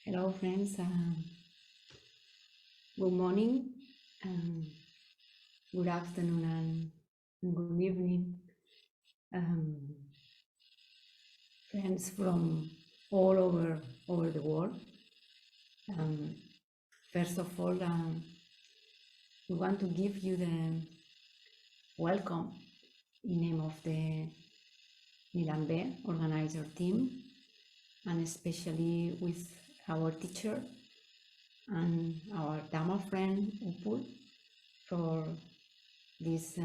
Hello, friends. Good morning, good afternoon, and good evening, um, friends from all over the world. Um, First of all, we want to give you the welcome in name of the Nilambe organizer team, and especially with our teacher and our Dhamma friend Upul for this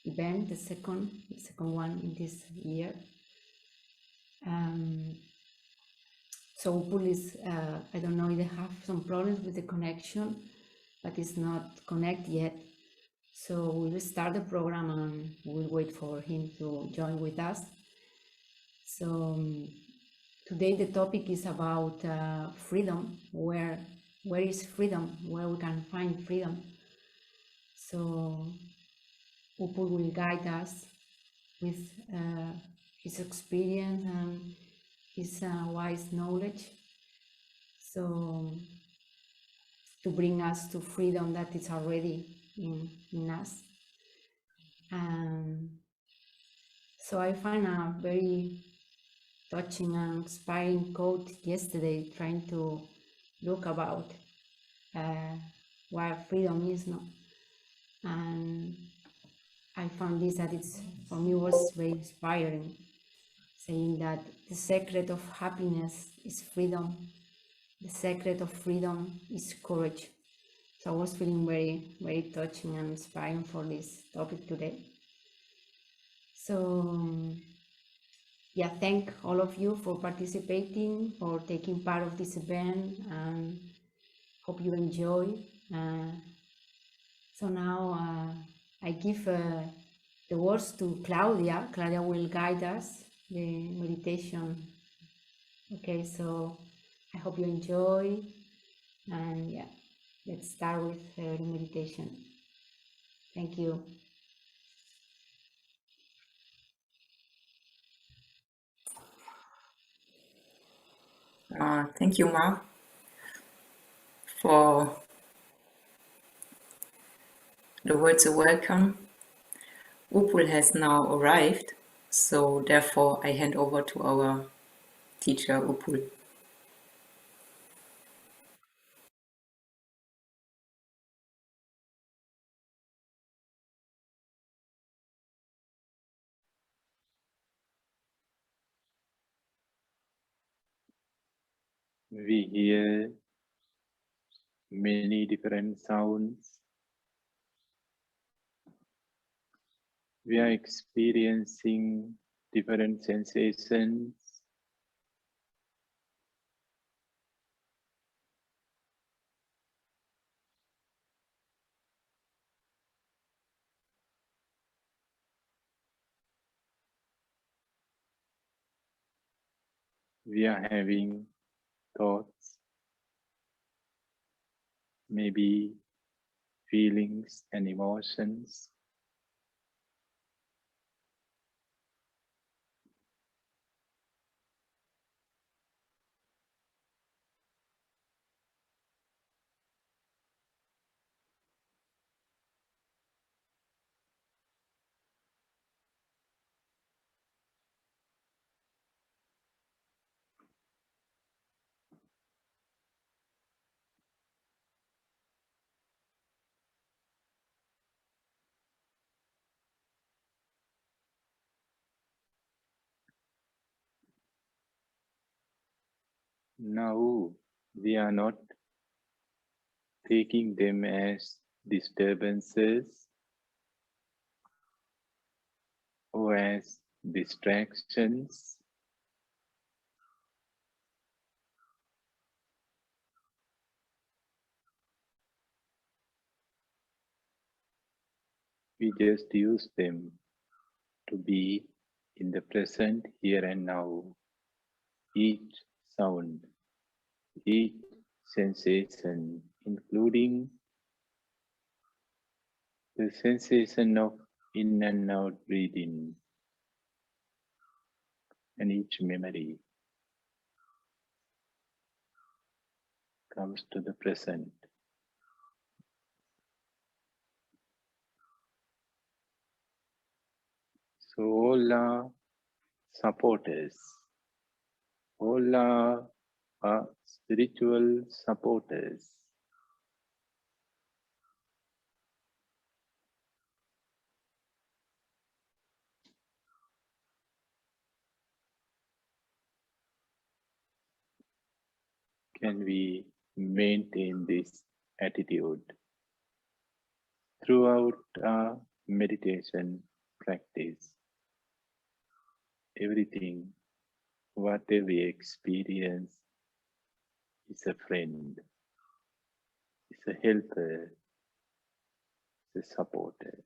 event, the second one in this year. So Upul is, I don't know, they have some problems with the connection, but it's not connected yet. So we will start the program and we'll wait for him to join with us. So today the topic is about freedom. Where is freedom? Where we can find freedom? So Upul will guide us with his experience and his wise knowledge, so to bring us to freedom that is already in us. So I find a very touching and inspiring quote yesterday, trying to look about what freedom is, no? And I found this that it's, for me, was very inspiring, saying that the secret of happiness is freedom. The secret of freedom is courage. So I was feeling very, very touching and inspiring for this topic today. So yeah, thank all of you for participating, for taking part of this event, and hope you enjoy. So now I give the words to Claudia. Claudia will guide us the meditation. Okay, so I hope you enjoy, and yeah, let's start with the meditation. Thank you. Thank you, Ma, for the words of welcome. Upul has now arrived, so therefore I hand over to our teacher, Upul. We hear many different sounds. We are experiencing different sensations. We are having thoughts, maybe feelings and emotions. Now, we are not taking them as disturbances or as distractions. We just use them to be in the present here and now. Each sound, each sensation, including the sensation of in and out breathing, and each memory. comes to the present. So all our supporters, all our spiritual supporters, can we maintain this attitude throughout our meditation practice? Everything, whatever we experience, is a friend, is a helper, is a supporter.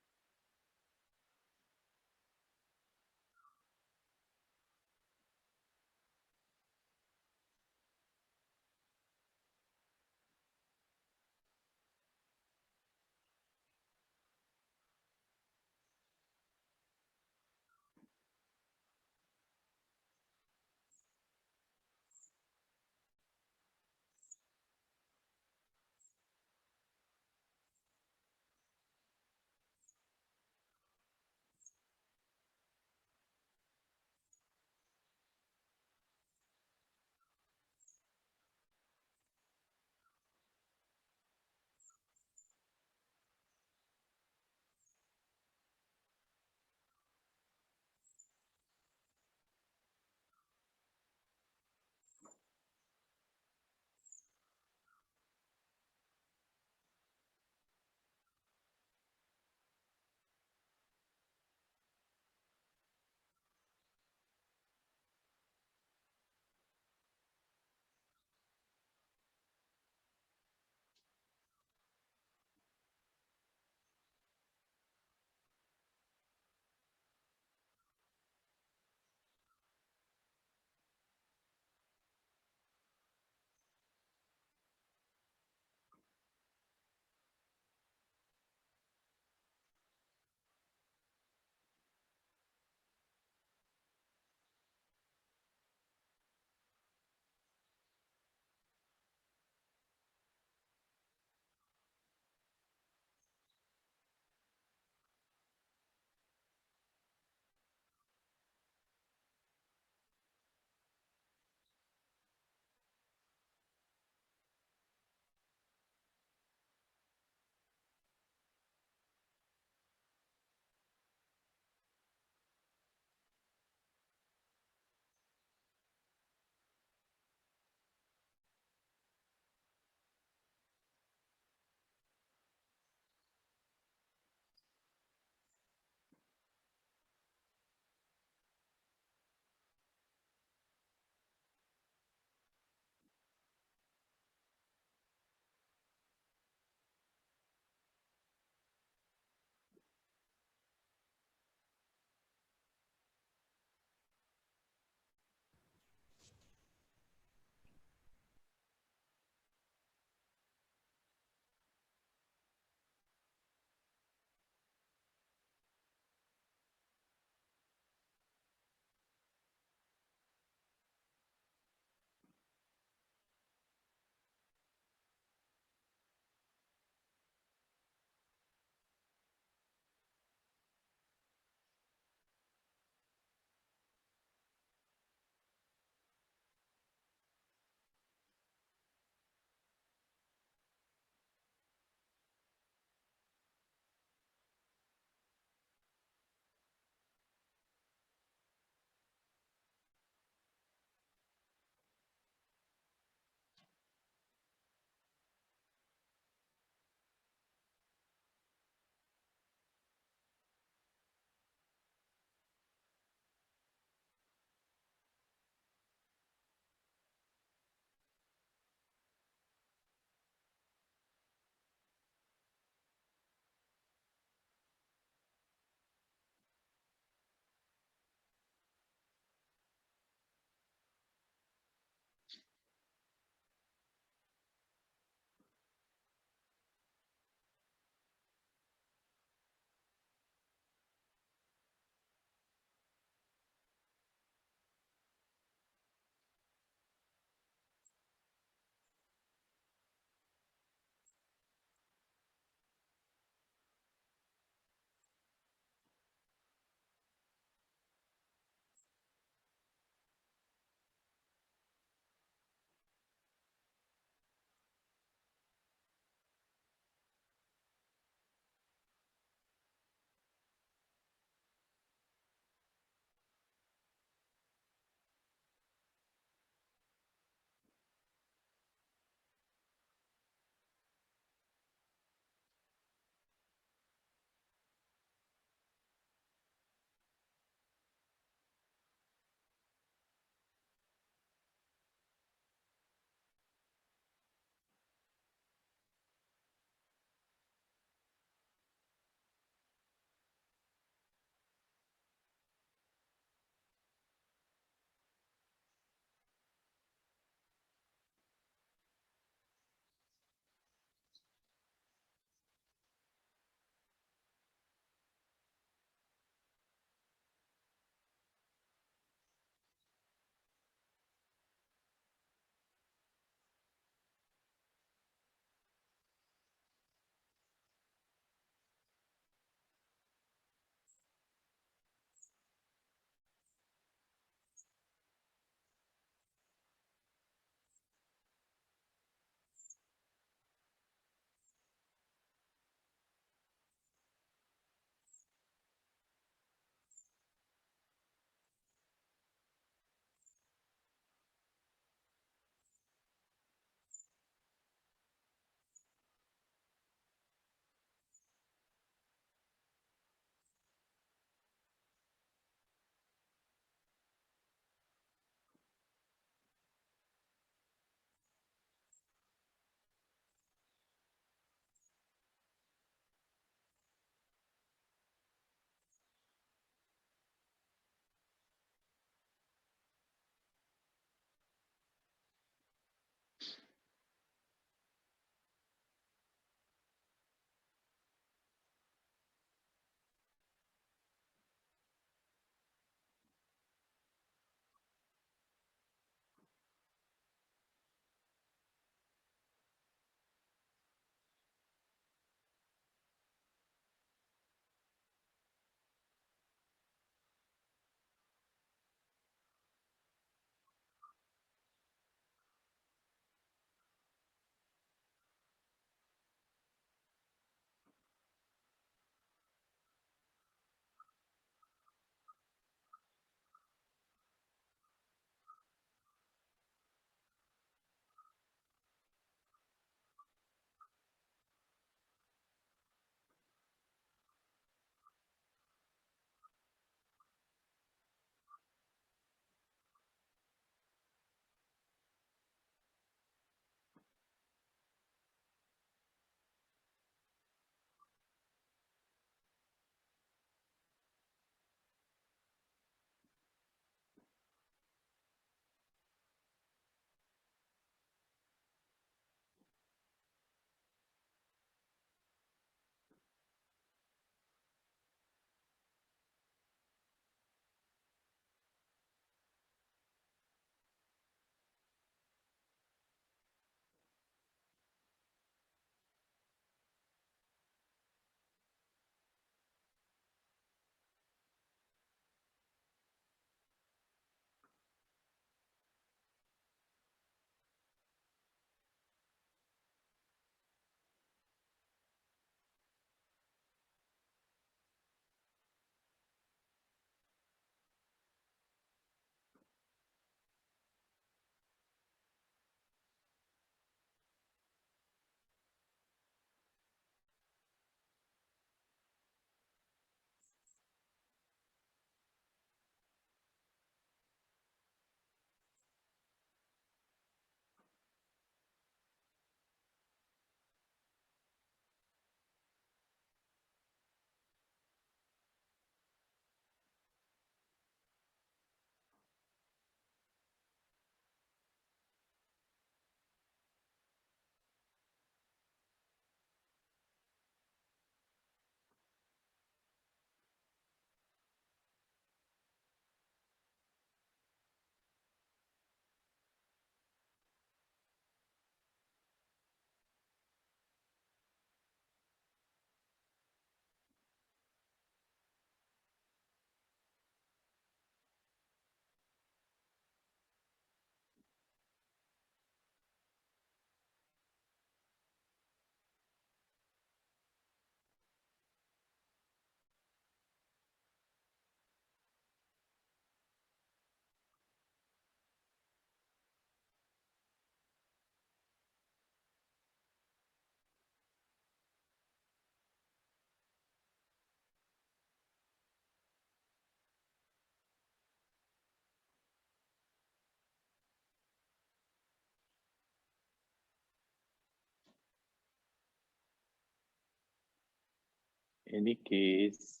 any case,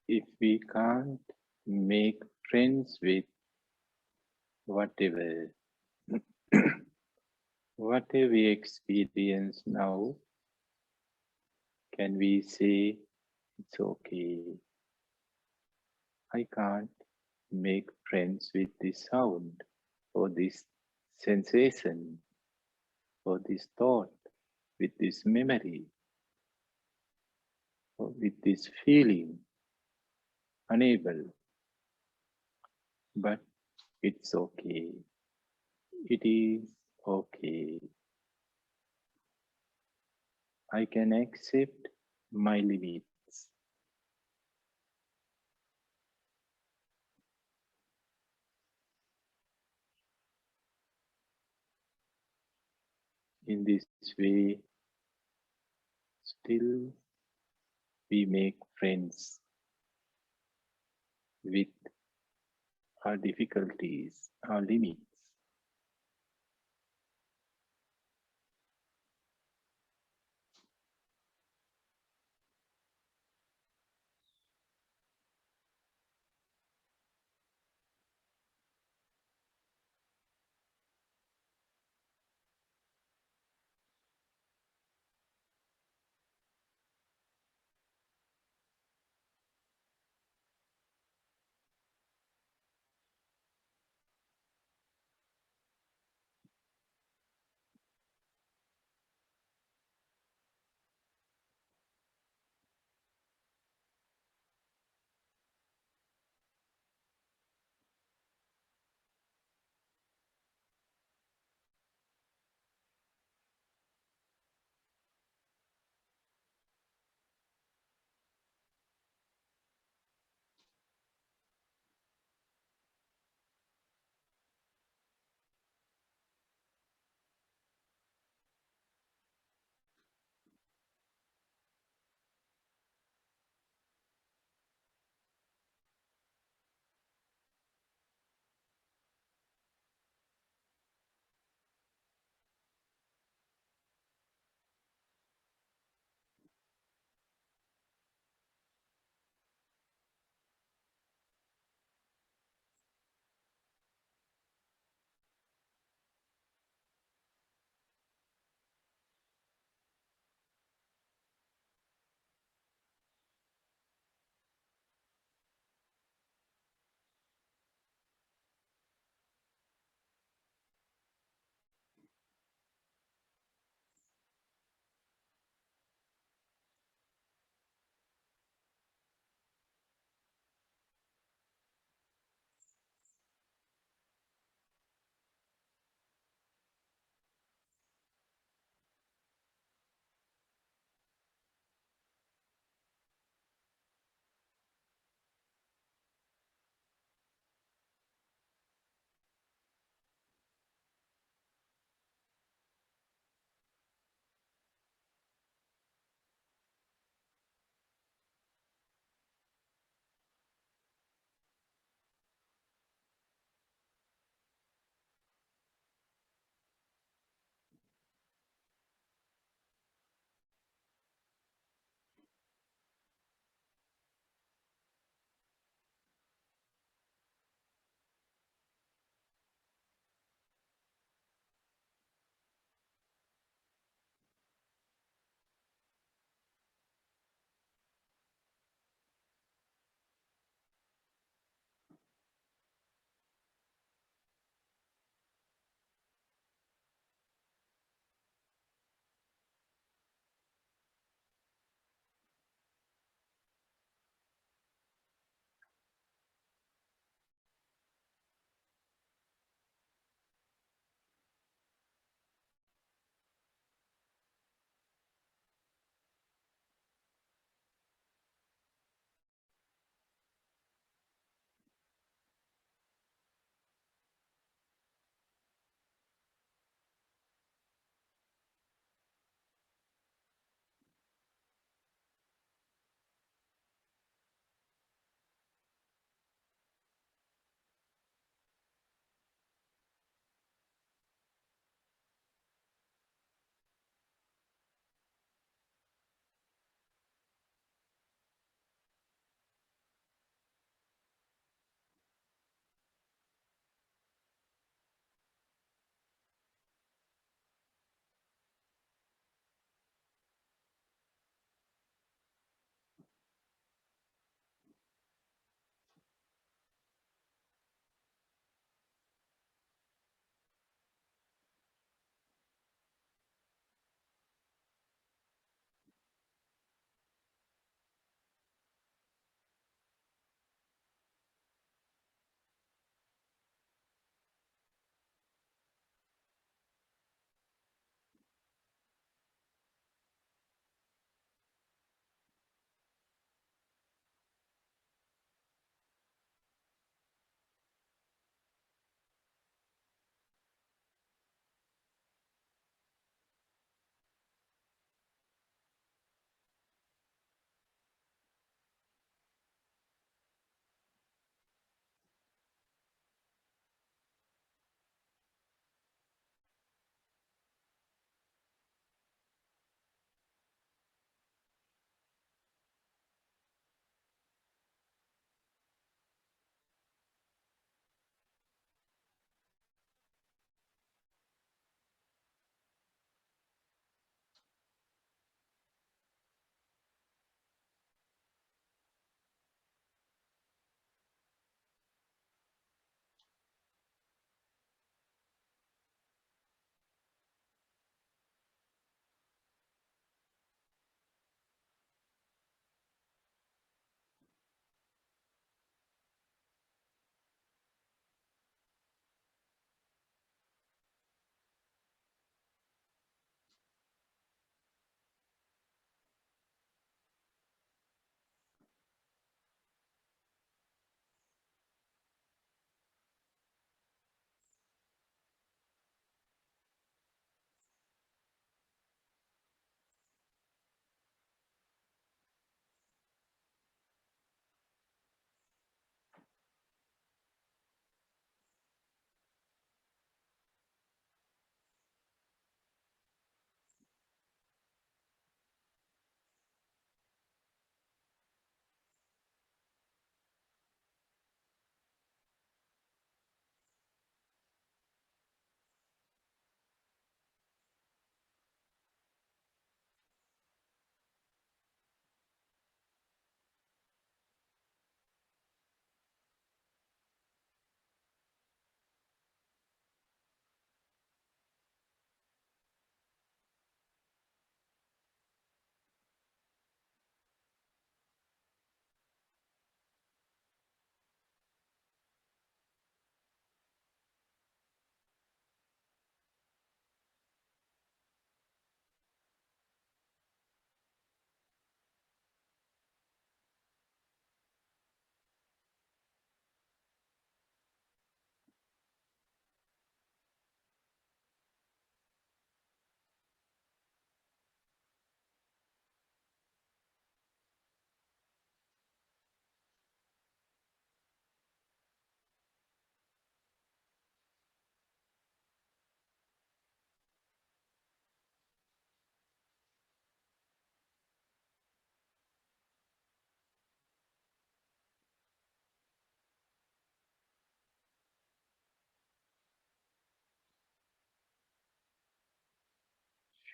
if we can't make friends with whatever, whatever we experience now, can we say, it's okay, I can't make friends with this sound, or this sensation, or this thought, with this memory, or with this feeling, unable, but it's okay. It is okay. I can accept my limits. In this way, still we make friends with our difficulties, our limits.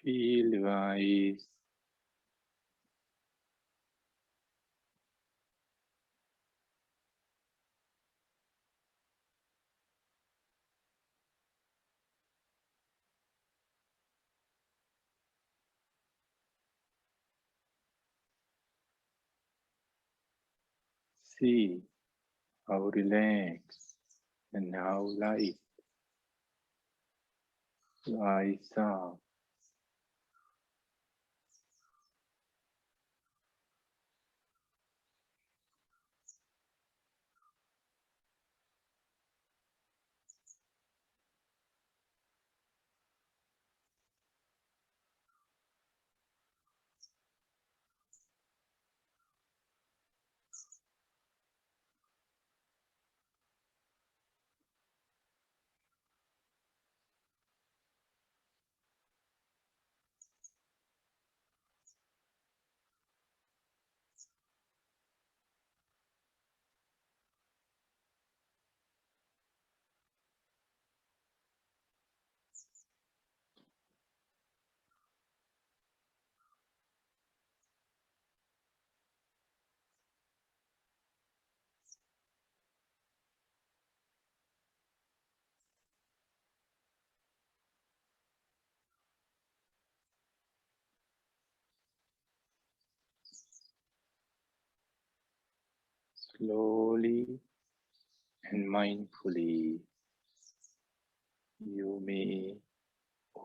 Feel your eyes. See how relaxed and how light your eyes are. Slowly and mindfully, you may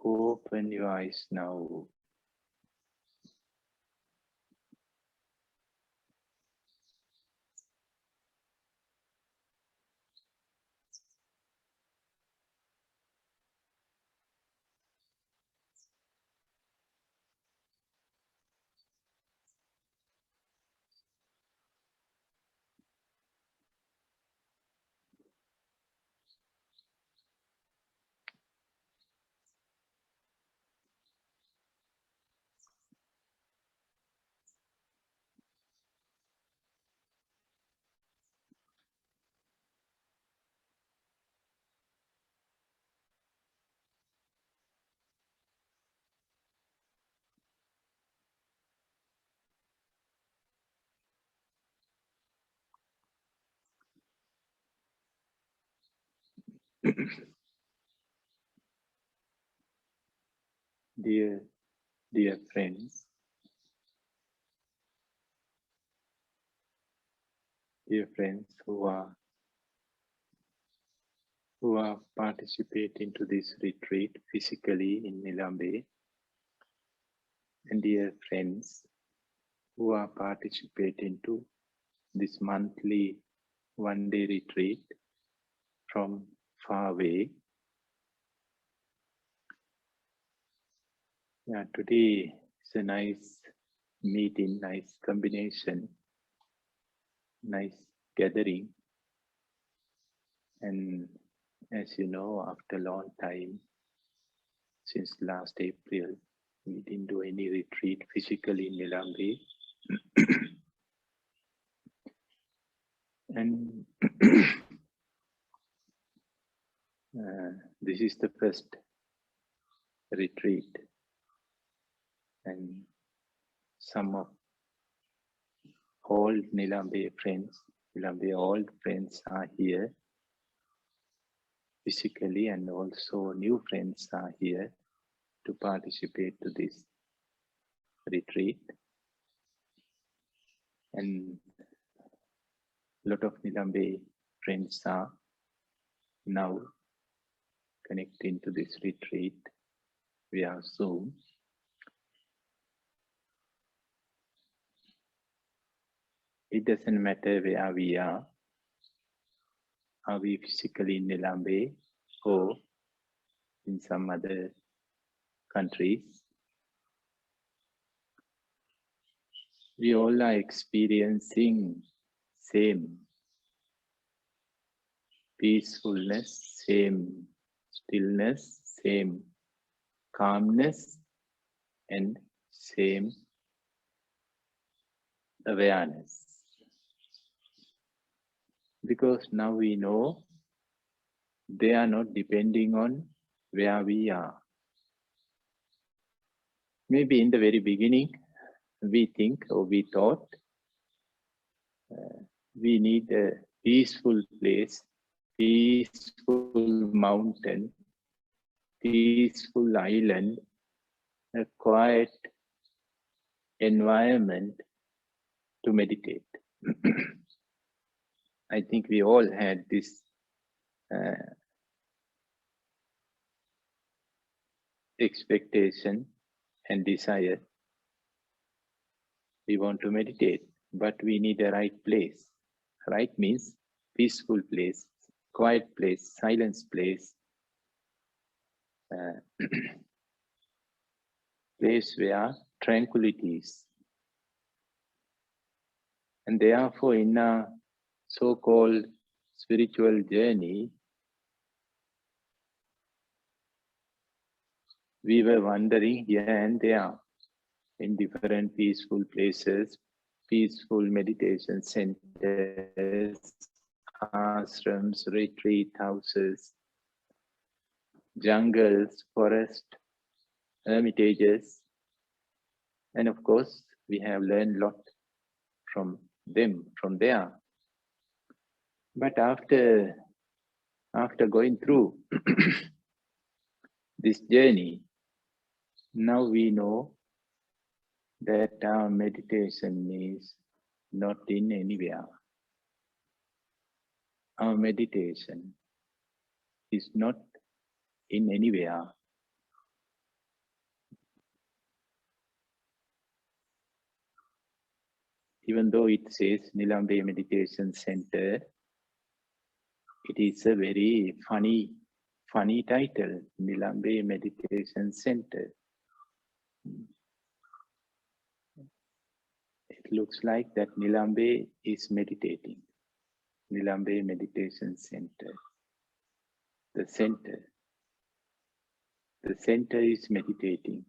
open your eyes now. Dear, dear friends, who are participating to this retreat physically in Nilambe, and dear friends who are participating to this monthly one-day retreat from far away. Yeah, today is a nice meeting, nice combination, nice gathering. And as you know, after a long time, since last April, we didn't do any retreat physically in Nilambe. And this is the first retreat, and some of old Nilambe friends, Nilambe old friends are here physically, and also new friends are here to participate to this retreat. And a lot of Nilambe friends are now connecting to this retreat via Zoom. It doesn't matter where we are we physically in Nilambe or in some other countries. We all are experiencing same peacefulness, same stillness, same calmness, and same awareness. Because now we know they are not depending on where we are. Maybe in the very beginning, we think or we thought we need a peaceful place, peaceful mountain, peaceful island, a quiet environment to meditate. I think we all had this expectation and desire. We want to meditate, but we need a right place. Right means peaceful place, quiet place, silence place, place where tranquility is. And therefore, in a so-called spiritual journey, we were wandering here and there in different peaceful places, peaceful meditation centers, ashrams, retreat houses, jungles, forest, hermitages, and of course, we have learned a lot from them, from there. But after going through this journey, now we know that our meditation is not in anywhere. Our meditation is not in anywhere. Even though it says Nilambe Meditation Center, it is a very funny title, Nilambe Meditation Center. It looks like that Nilambe is meditating. Nilambe Meditation Center. The center is meditating.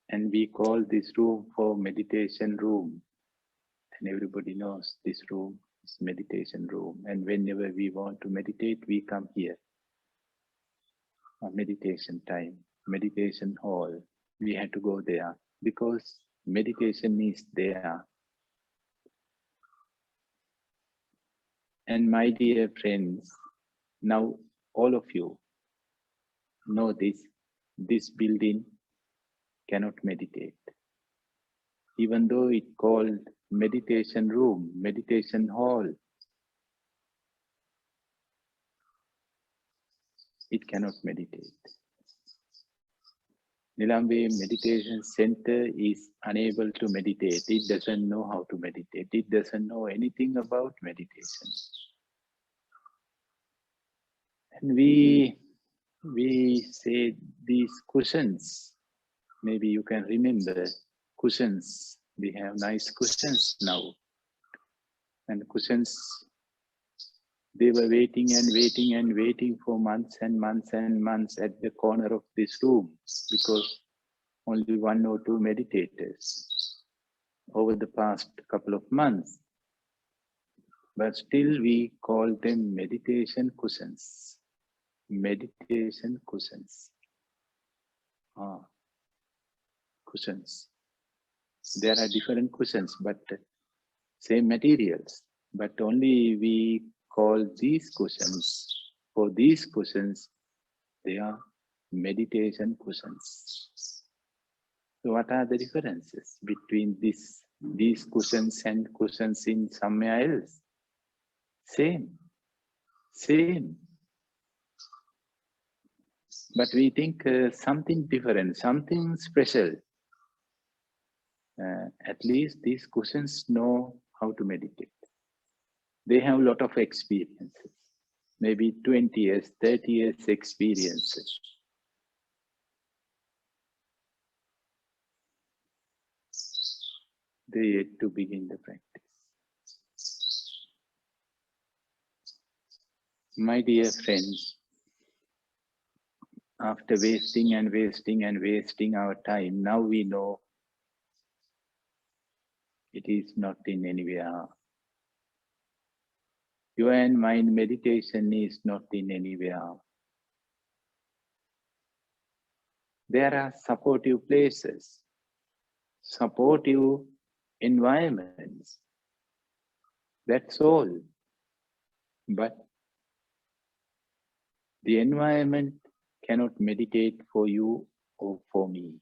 And we call this room for meditation room. And everybody knows this room is meditation room. And whenever we want to meditate, we come here. A meditation time, meditation hall. We had to go there because meditation is there. And my dear friends, now all of you know this building cannot meditate. Even though it's called meditation room, meditation hall, it cannot meditate. Nilambe Meditation Center is unable to meditate. It doesn't know how to meditate. It doesn't know anything about meditation. And we say these cushions, maybe you can remember cushions. We have nice cushions now. And cushions, they were waiting and waiting and waiting for months and months and months at the corner of this room because only 1 or 2 meditators over the past couple of months. But still we call them meditation cushions. Meditation cushions. Cushions. There are different cushions, but same materials. But only we call these cushions, for these cushions, they are meditation cushions. So what are the differences between these cushions and cushions in somewhere else? Same. But we think something different, something special. At least these cushions know how to meditate. They have a lot of experiences, maybe 20 years, 30 years experiences. They yet to begin the practice. My dear friends, after wasting and wasting and wasting our time, now we know it is not in anywhere. Your and mind meditation is not in anywhere. there are supportive places, supportive environments. That's all. But the environment cannot meditate for you or for me.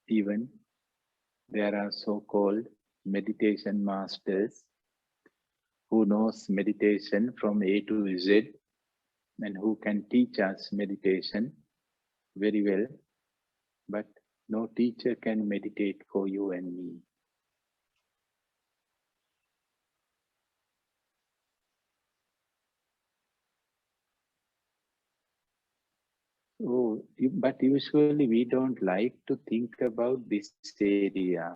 Even there are so-called meditation masters who knows meditation from A to Z and who can teach us meditation very well, but no teacher can meditate for you and me. Oh, but usually we don't like to think about this area.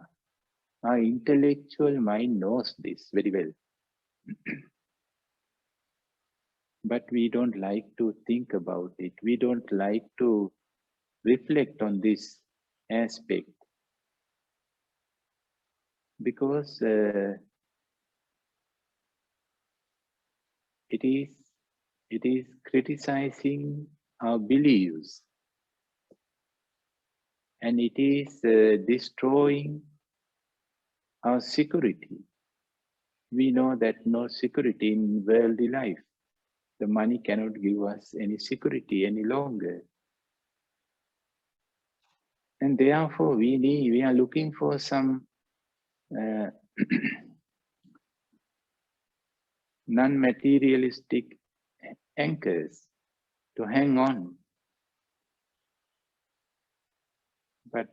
Our intellectual mind knows this very well. But we don't like to think about it. We don't like to reflect on this aspect because it is criticizing our beliefs, and it is destroying our security. We know that no security in worldly life. The money cannot give us any security any longer. And therefore we are looking for some non-materialistic anchors to hang on. But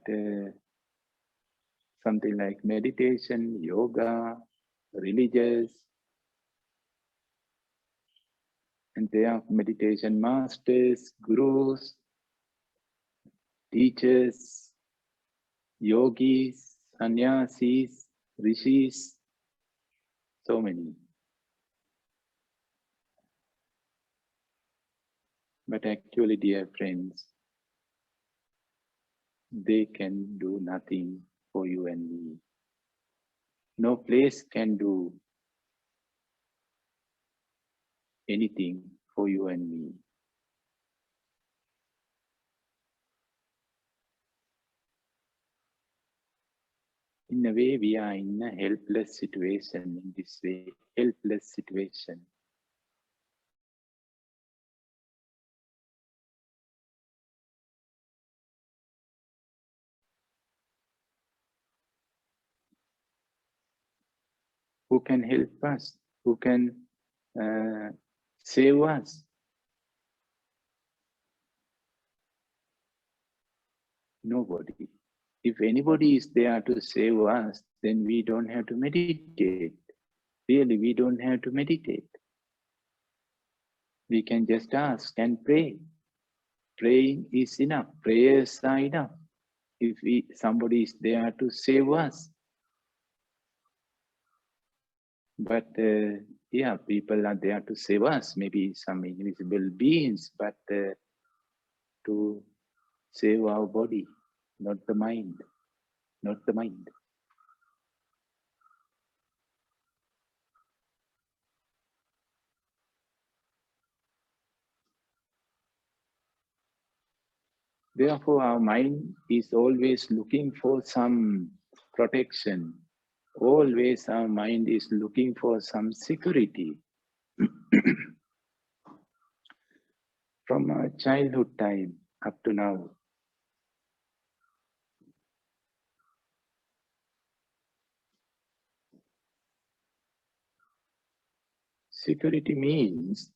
something like meditation, yoga, religious, and they are meditation masters, gurus, teachers, yogis, sannyasis, rishis, so many. But actually, dear friends, they can do nothing for you and me. No place can do anything for you and me. In a way, we are in a helpless situation in this way, helpless situation. Who can help us? Who can save us? Nobody. If anybody is there to save us, then we don't have to meditate. Really, we don't have to meditate. We can just ask and pray. Praying is enough. Prayers are enough. If somebody is there to save us. But yeah, people are there to save us. Maybe some invisible beings, but to save our body, not the mind. Not the mind. Therefore, our mind is always looking for some protection. Always our mind is looking for some security. From our childhood time up to now. Security means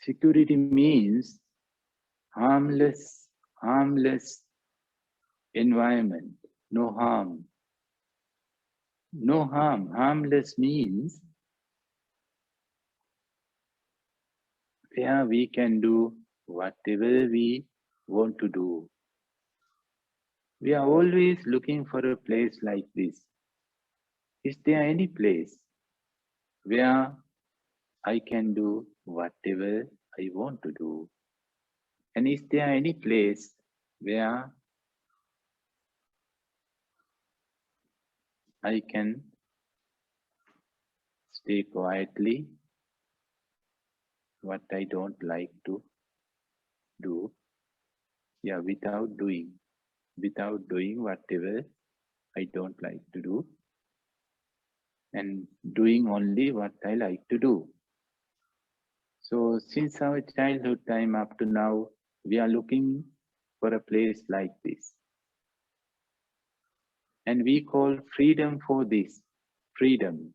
security means harmless environment, no harm. No harm. Harmless means where we can do whatever we want to do. We are always looking for a place like this. Is there any place where I can do whatever I want to do? And is there any place where I can stay quietly what I don't like to do. Yeah, without doing whatever I don't like to do, and doing only what I like to do. So since our childhood time up to now, we are looking for a place like this. And we call freedom for this. Freedom.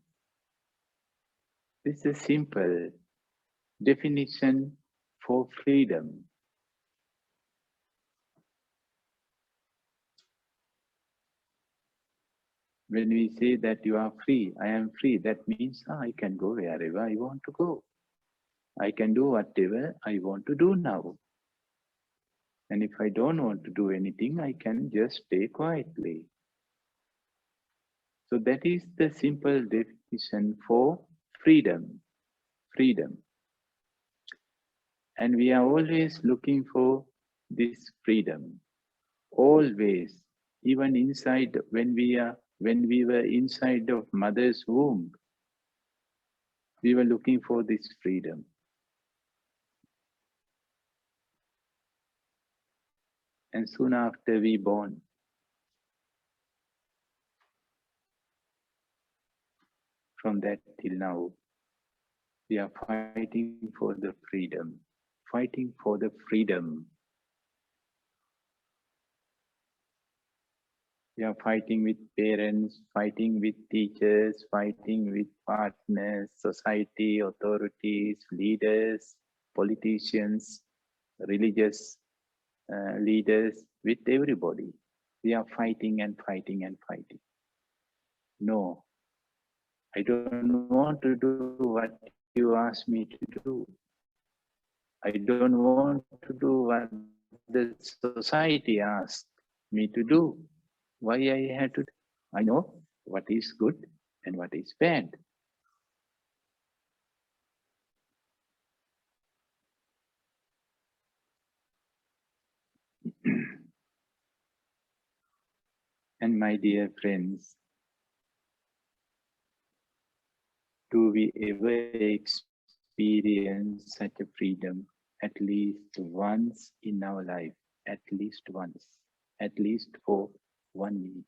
This is a simple definition for freedom. When we say that you are free, I am free, that means I can go wherever I want to go. I can do whatever I want to do now. And if I don't want to do anything, I can just stay quietly. So that is the simple definition for freedom. Freedom. And we are always looking for this freedom. Always. Even inside, when we were inside of mother's womb, we were looking for this freedom. And soon after we born, from that till now, we are fighting for the freedom. Fighting for the freedom. We are fighting with parents, fighting with teachers, fighting with partners, society, authorities, leaders, politicians, religious leaders, with everybody. We are fighting and fighting and fighting. No, I don't want to do what you ask me to do. I don't want to do what the society asks me to do. Why I had to? I know what is good and what is bad. And my dear friends, do we ever experience such a freedom at least once in our life? At least once. At least for 1 minute.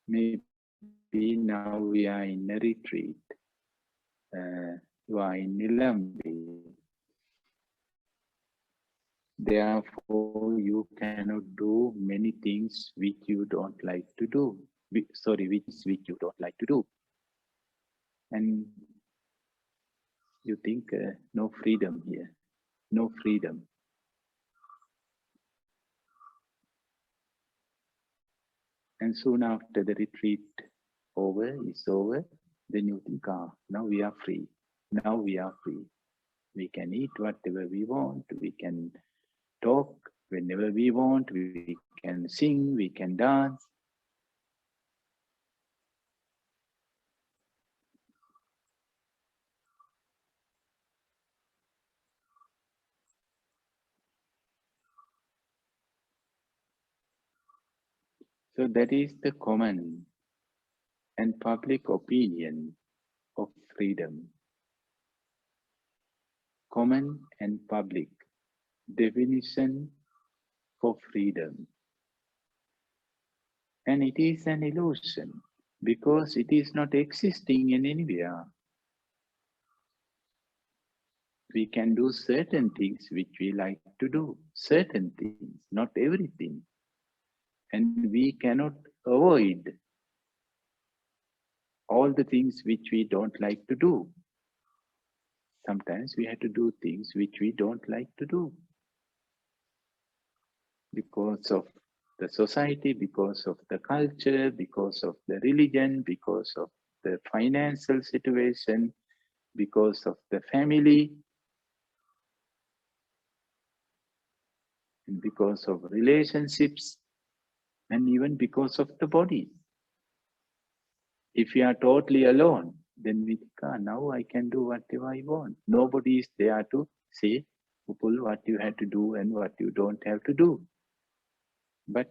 Maybe now we are in a retreat. You are in Nilambi. Therefore, you cannot do many things which you don't like to do. Which you don't like to do. And you think no freedom here, no freedom. And soon after the retreat is over, then you think, now we are free. Now we are free. We can eat whatever we want. We can talk whenever we want. We can sing. We can dance. So that is the common and public opinion of freedom. Common and public definition for freedom. And it is an illusion because it is not existing in anywhere. We can do certain things which we like to do, certain things, not everything. And we cannot avoid all the things which we don't like to do. Sometimes we have to do things which we don't like to do because of the society, because of the culture, because of the religion, because of the financial situation, because of the family, and because of relationships, and even because of the body. If we are totally alone, then we think, now I can do whatever I want. Nobody is there to say, Upul, what you have to do and what you don't have to do. But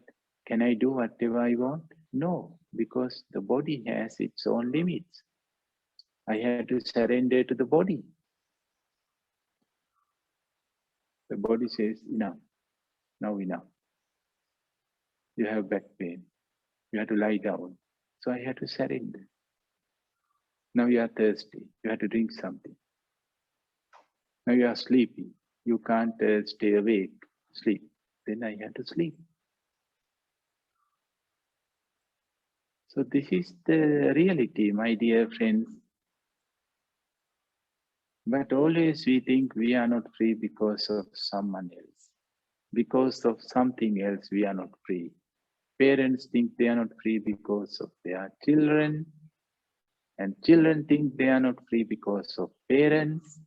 Can I do whatever I want? No, because the body has its own limits. I had to surrender to the body. The body says, enough, now enough. You have back pain. You have to lie down. So I had to surrender. Now you are thirsty. You have to drink something. Now you are sleepy. You can't stay awake, sleep. Then I had to sleep. So this is the reality, my dear friends. But always we think we are not free because of someone else. Because of something else, we are not free. Parents think they are not free because of their children. And children think they are not free because of parents.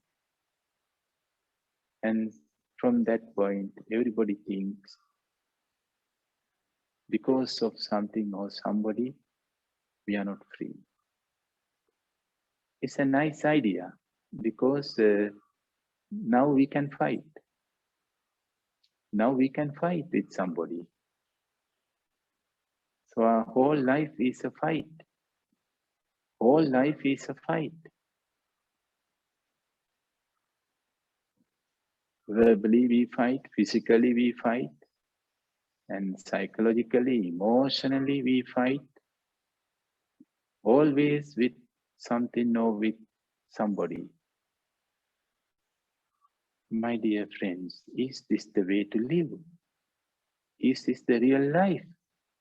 And from that point, everybody thinks because of something or somebody, we are not free. It's a nice idea because now we can fight. Now we can fight with somebody. So our whole life is a fight. Whole life is a fight. Verbally we fight, physically we fight, and psychologically, emotionally we fight. Always with something or with somebody. My dear friends, is this the way to live? Is this the real life?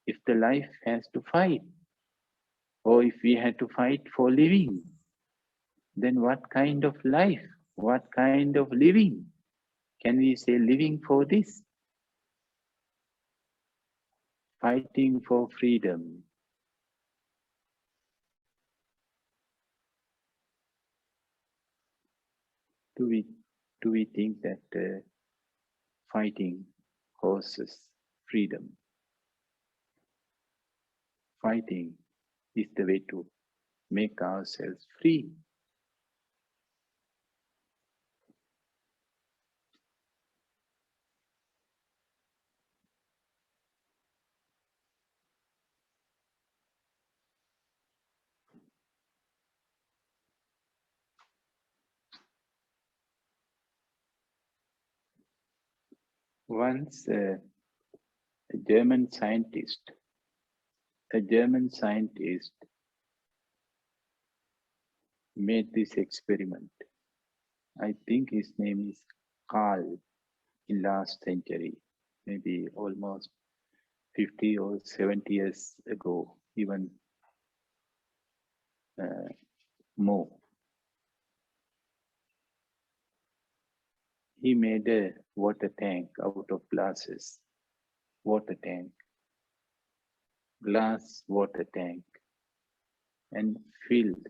If the life has to fight, or if we had to fight for living, then what kind of life, what kind of living? Can we say living for this? Fighting for freedom. Do we think that fighting causes freedom? Fighting is the way to make ourselves free. Once a German scientist made this experiment. I think his name is Carl in last century, maybe almost 50 or 70 years ago, even more. He made a water tank out of glasses, water tank, glass water tank, and filled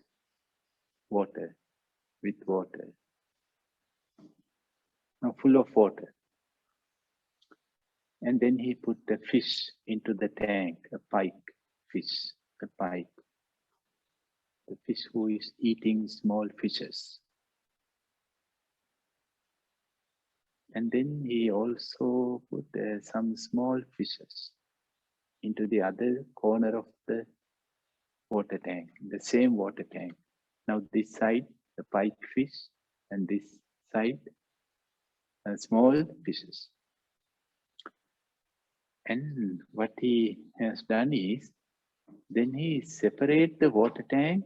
water with water, now full of water. And then he put the fish into the tank, a pike fish, a pike. The fish who is eating small fishes. And then he also put some small fishes into the other corner of the water tank, the same water tank. Now this side, the pike fish, and this side, small fishes. And what he has done is, then he separate the water tank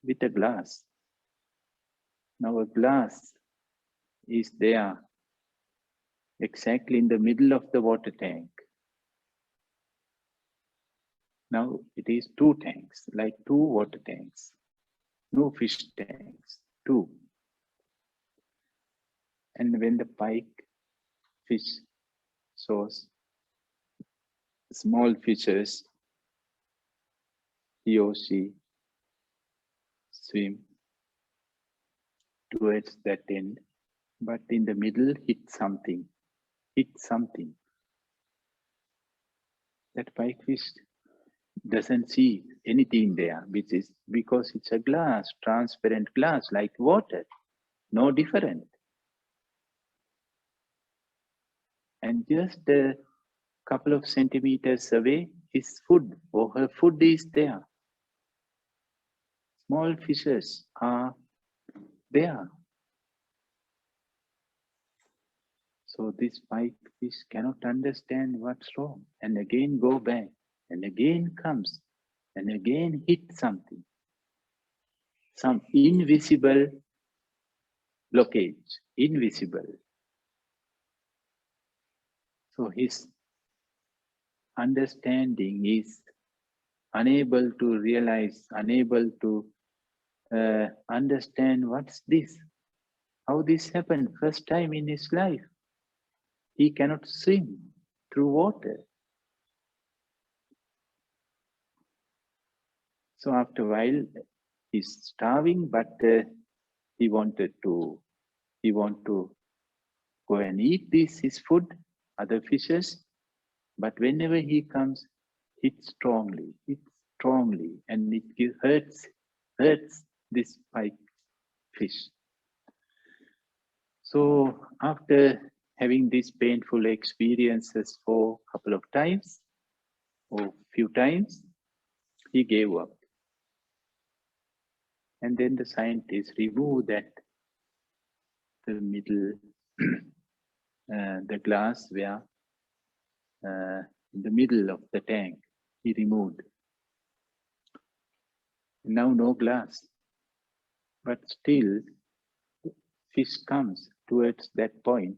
with a glass. Now a glass is there exactly in the middle of the water tank. Now it is two tanks, like two water tanks, no fish tanks, two. And when the pike fish shows small fishes, he or she swim towards that end, but in the middle hit something. That pike fish doesn't see anything there, which is because it's a glass, transparent glass like water, no different. And just couple of centimeters away, his food or her food is there. Small fishes are there. So this pike fish cannot understand what's wrong, and again go back, and again comes, and again hit something. Some invisible blockage, invisible. So his understanding is unable to realize, unable to understand what's this, how this happened first time in his life. He cannot swim through water. So after a while, he's starving, but he want to go and eat his food, other fishes. But whenever he comes, hits strongly, and it hurts this pike fish. So after having these painful experiences for a couple of times or few times, he gave up. And then the scientists removed that the middle, the glass where in the middle of the tank, he removed. Now no glass, but still fish comes towards that point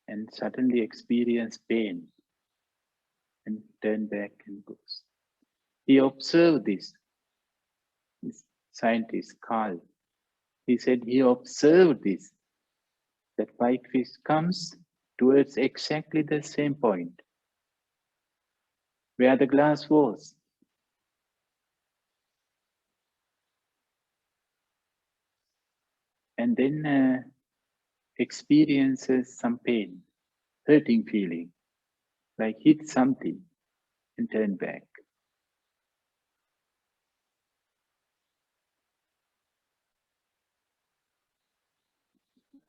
and suddenly experience pain and turn back and goes. He observed this scientist, Carl. He said he observed this, that pike fish comes towards exactly the same point where the glass was. And then experiences some pain, hurting feeling, like hit something and turn back.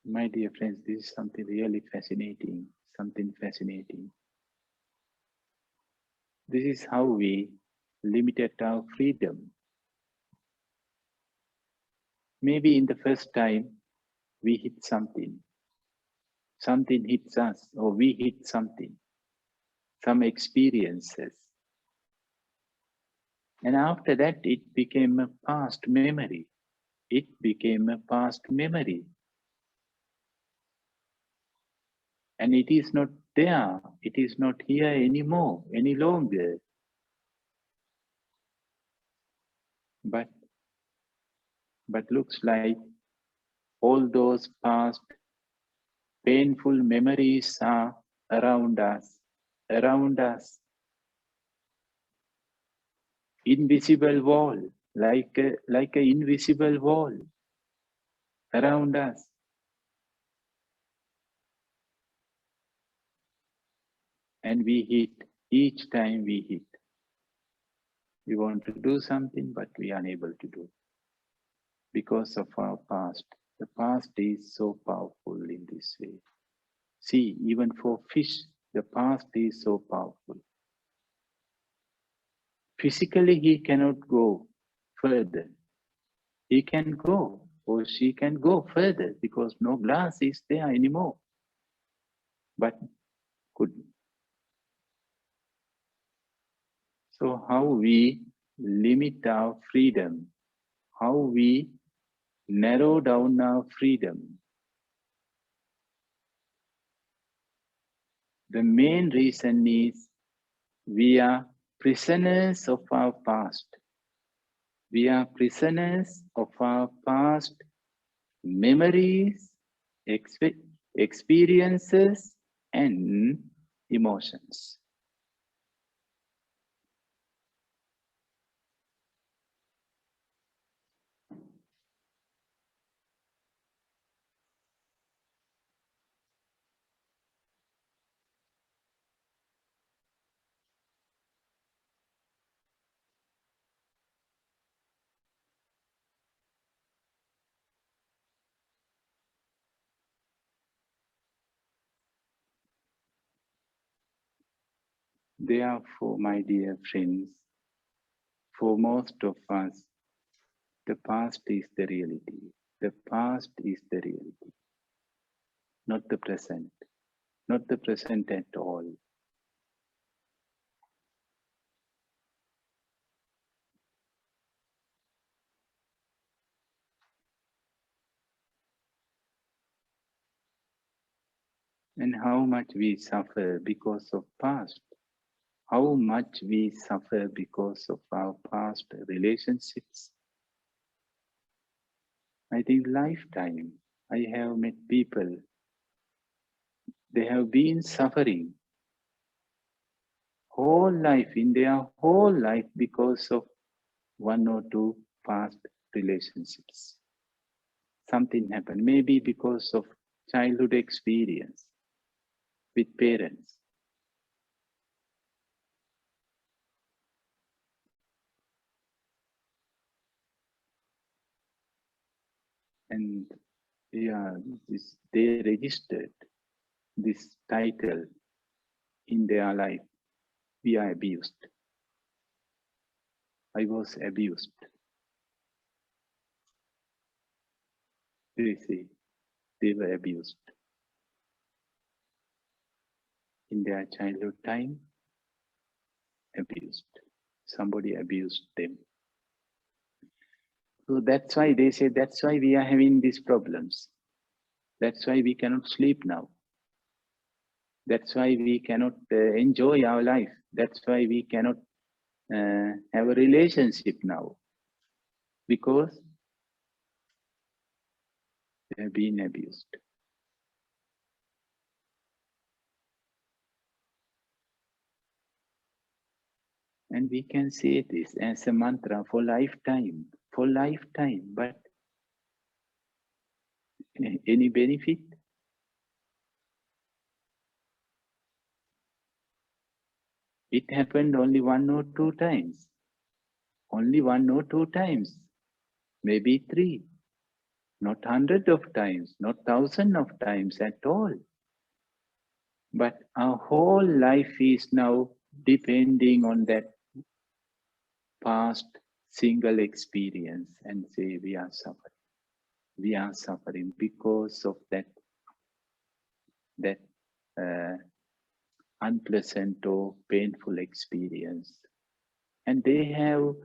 My dear friends, this is something really fascinating, This is how we limited our freedom. Maybe in the first time we hit something hits us, or we hit something, some experiences. And after that, it became a past memory. It became a past memory. And it is not there. It is not here anymore, any longer. But looks like all those past painful memories are around us. Invisible wall, like a invisible wall around us. And we hit, each time we hit. We want to do something, but we are unable to do because of our past. The past is so powerful in this way. See, even for fish, the past is so powerful. Physically, he cannot go further. He can go, or she can go further because no glass is there anymore. But couldn't. So how we limit our freedom, how we narrow down our freedom. The main reason is we are prisoners of our past. We are prisoners of our past memories, experiences, and emotions. Therefore, my dear friends, for most of us, the past is the reality. The past is the reality, not the present, not the present at all. And how much we suffer because of past, how much we suffer because of our past relationships. I think lifetime, I have met people, they have been suffering whole life, in their whole life, because of one or two past relationships. Something happened, maybe because of childhood experience with parents. And yeah, they registered this title in their life. We are abused. I was abused. You see, they were abused. In their childhood time, abused. Somebody abused them. So that's why they say, that's why we are having these problems. That's why we cannot sleep now. That's why we cannot enjoy our life. That's why we cannot have a relationship now. Because they have been abused. And we can say this as a mantra for lifetime, but any benefit? It happened only one or two times. Only one or two times. Maybe three. Not hundreds of times, not thousands of times at all. But our whole life is now depending on that past single experience, and say we are suffering. We are suffering because of that unpleasant or painful experience. And they have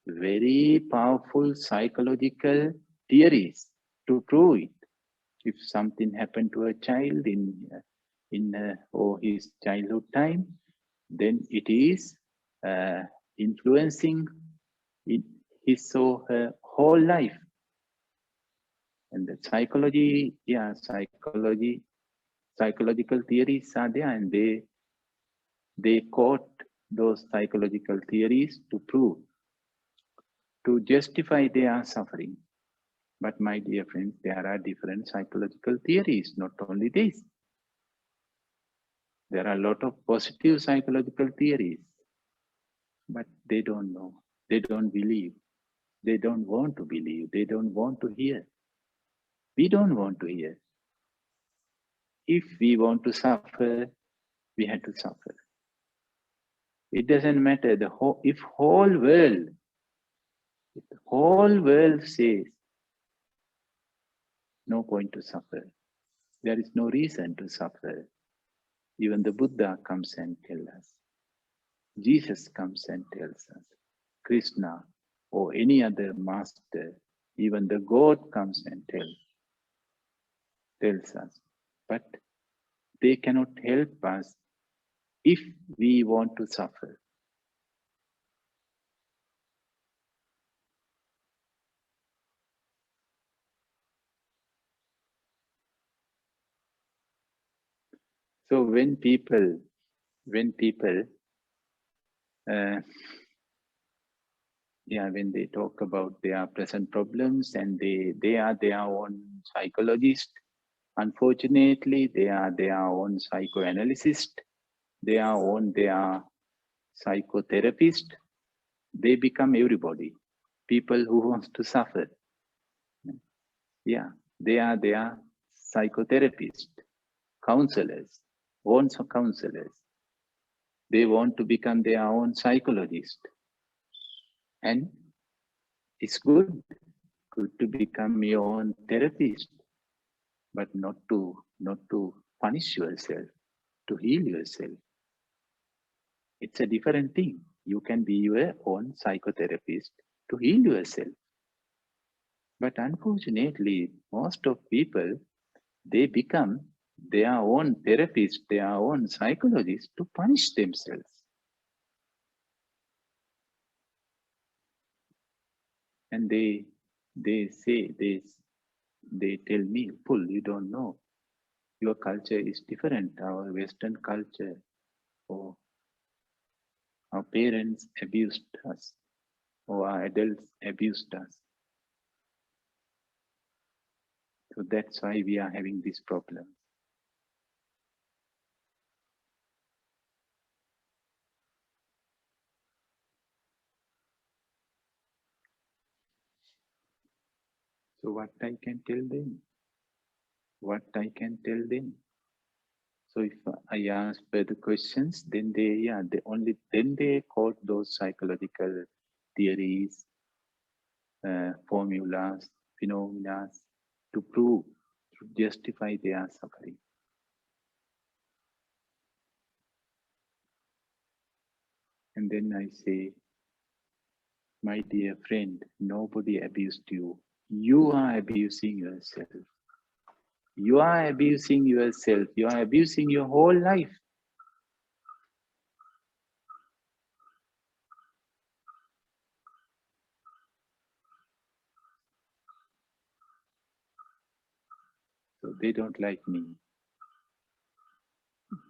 very powerful psychological theories to prove it. If something happened to a child in or his childhood time, then it is influencing his or her whole life. And the psychological theories are there, and they quote those psychological theories to prove, to justify their suffering. But my dear friends, there are different psychological theories, not only this. There are a lot of positive psychological theories, but they don't know, they don't believe, they don't want to believe, they don't want to hear. We don't want to hear. If we want to suffer, we have to suffer. It doesn't matter if whole world says no point to suffer. There is no reason to suffer. Even the Buddha comes and tells us. Jesus comes and tells us. Krishna or any other master, even the God comes and tells us. But they cannot help us if we want to suffer. So when people when they talk about their present problems, and they are their own psychologist, unfortunately they are their own psychoanalyst, they are their psychotherapist, they become everybody, people who wants to suffer. Yeah, they are their psychotherapists, counselors, own counselors. They want to become their own psychologist. And it's good to become your own therapist, but not to punish yourself, to heal yourself. It's a different thing. You can be your own psychotherapist to heal yourself. But unfortunately, most of people, they become their own therapist, their own psychologist to punish themselves. And they say, they tell me, Pull, you don't know. Your culture is different, our Western culture. Or our parents abused us, or our adults abused us. So that's why we are having this problem. So what I can tell them? What I can tell them? So if I ask further questions, then they quote those psychological theories, formulas, phenomena to prove, to justify their suffering. And then I say, my dear friend, nobody abused you. You are abusing yourself. You are abusing yourself. You are abusing your whole life. So they don't like me.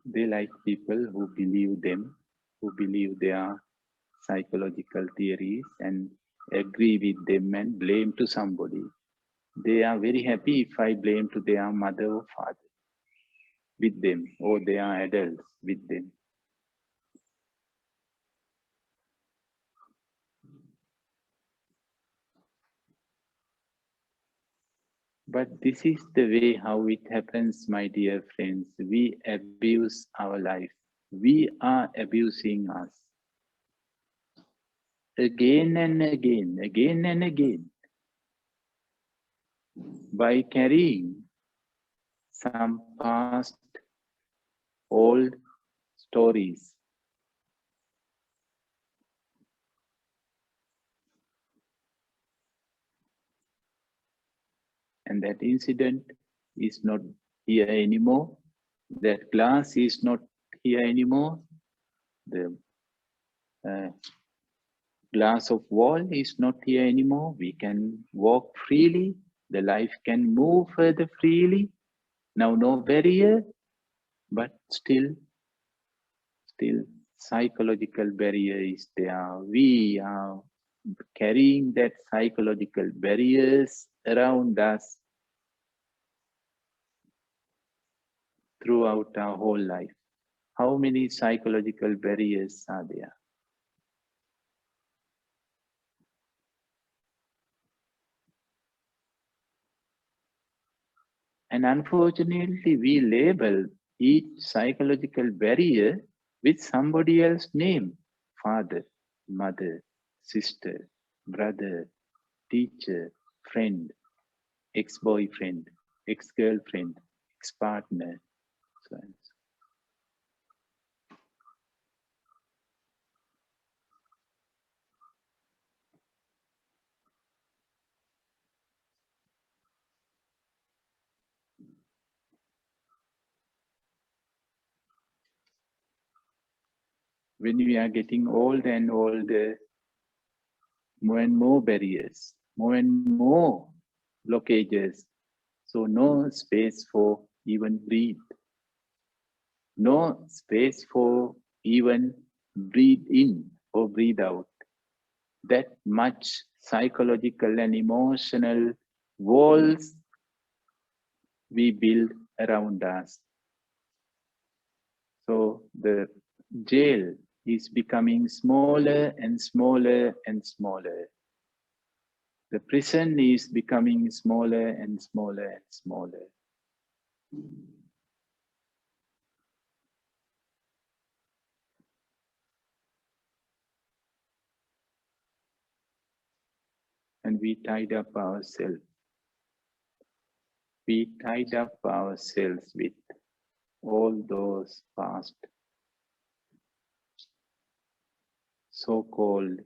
They like people who believe them, who believe their psychological theories and agree with them and blame to somebody. They are very happy if I blame to their mother or father with them, or their adults with them. But this is the way how it happens, my dear friends. We abuse our life. We are abusing us. Again and again, again and again. By carrying some past old stories. And that incident is not here anymore. That glass is not here anymore. The glass of wall is not here anymore. We can walk freely. The life can move further freely. Now no barrier, but still psychological barrier is there. We are carrying that psychological barriers around us throughout our whole life. How many psychological barriers are there? And unfortunately, we label each psychological barrier with somebody else's name: father, mother, sister, brother, teacher, friend, ex-boyfriend, ex-girlfriend, ex-partner, so on. When we are getting older and older, more and more barriers, more and more blockages. So no space for even breathe. No space for even breathe in or breathe out. That much psychological and emotional walls we build around us. So the jail is becoming smaller and smaller and smaller. The prison is becoming smaller and smaller and smaller. and we tied up ourselves. We tied up ourselves with all those past so-called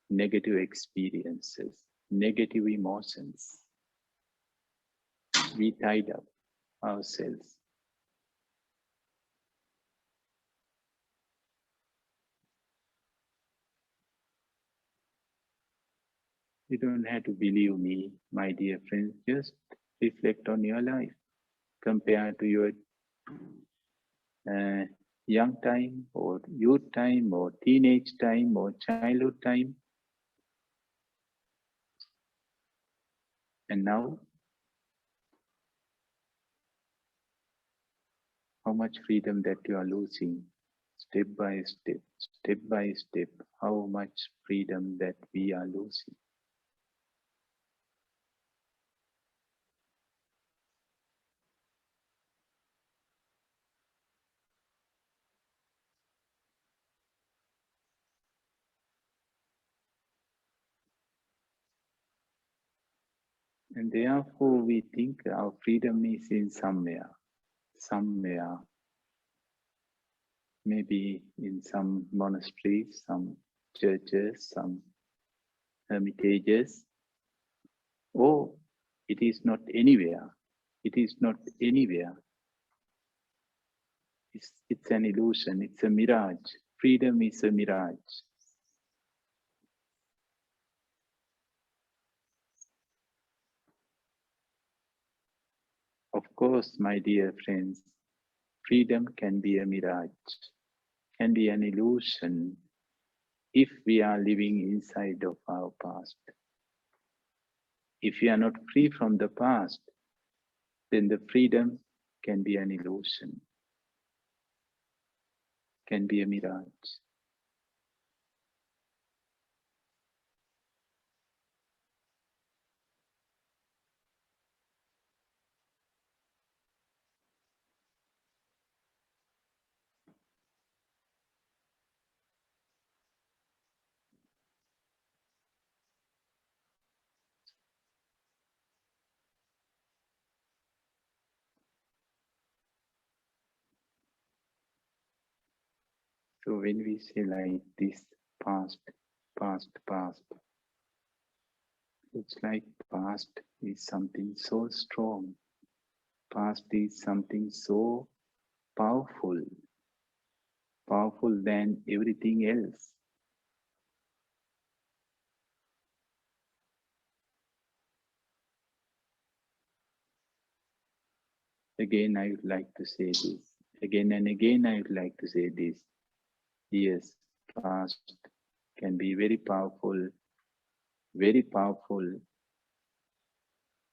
negative experiences, negative emotions. We tied up ourselves. You don't have to believe me, my dear friends. Just reflect on your life. Compare to your young time or youth time or teenage time or childhood time. And now, how much freedom that you are losing step by step, how much freedom that we are losing. And therefore we think our freedom is in somewhere, maybe in some monasteries, some churches, some hermitages, or it is not anywhere. It is not anywhere. It's an illusion, it's a mirage. Freedom is a mirage. Of course, my dear friends, freedom can be a mirage, can be an illusion if we are living inside of our past. If we are not free from the past, then the freedom can be an illusion, can be a mirage. So when we say like this, past, past, it's like past is something so strong. Past is something so powerful, powerful than everything else. Again, I would like to say this. Again and again, I would like to say this. Yes, past can be very powerful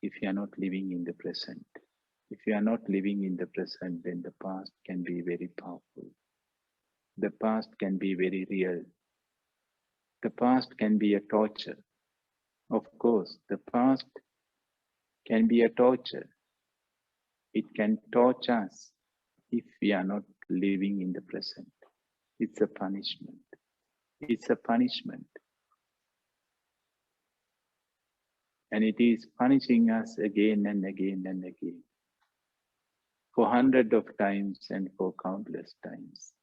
if you are not living in the present. If you are not living in the present, then the past can be very powerful. The past can be very real. The past can be a torture. Of course, the past can be a torture. It can torture us if we are not living in the present. It's a punishment. It's a punishment. And it is punishing us again and again and again, for hundreds of times and for countless times.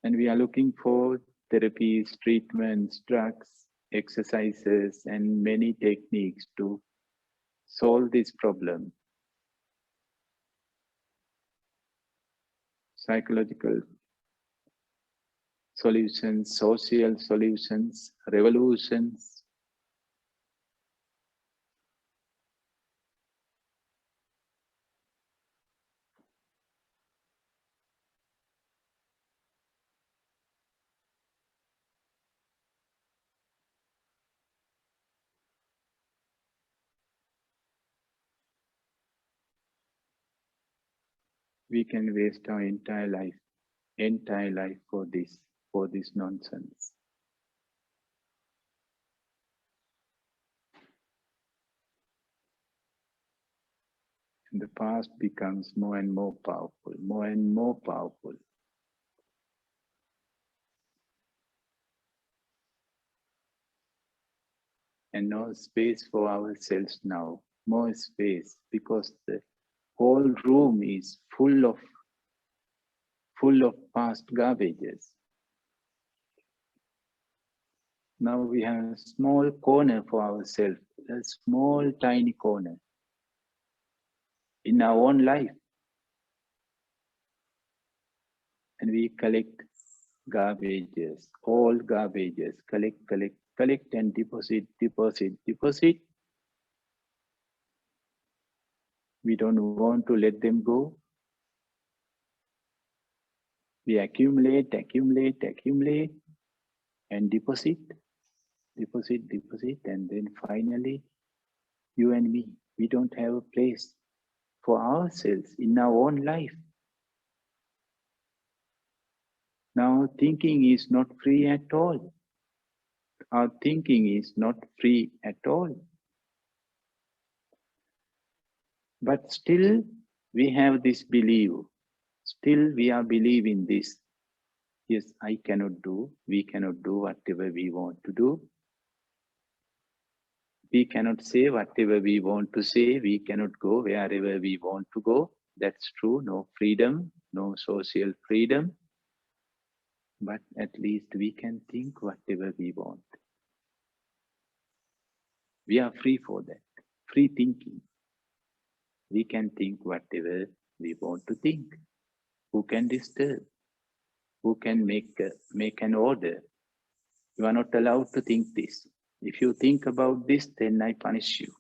And we are looking for therapies, treatments, drugs, exercises, and many techniques to solve this problem. Psychological solutions, social solutions, revolutions. We can waste our entire life for this nonsense. The past becomes more and more powerful, more and more powerful. And no space for ourselves now, more space, because the whole room is full of past garbages. Now we have a small corner for ourselves, a small tiny corner in our own life. And we collect garbages, all garbages, collect and deposit. We don't want to let them go. We accumulate and deposit, and then finally, you and me, we don't have a place for ourselves in our own life. Now thinking is not free at all. Our thinking is not free at all. But still we have this belief. Still we are believing this. Yes, I cannot do, we cannot do whatever we want to do. We cannot say whatever we want to say. We cannot go wherever we want to go. That's true. No freedom, no social freedom. But at least we can think whatever we want. We are free for that. Free thinking. We can think whatever we want to think. Who can disturb? Who can make an order? You are not allowed to think this. If you think about this, then I punish you.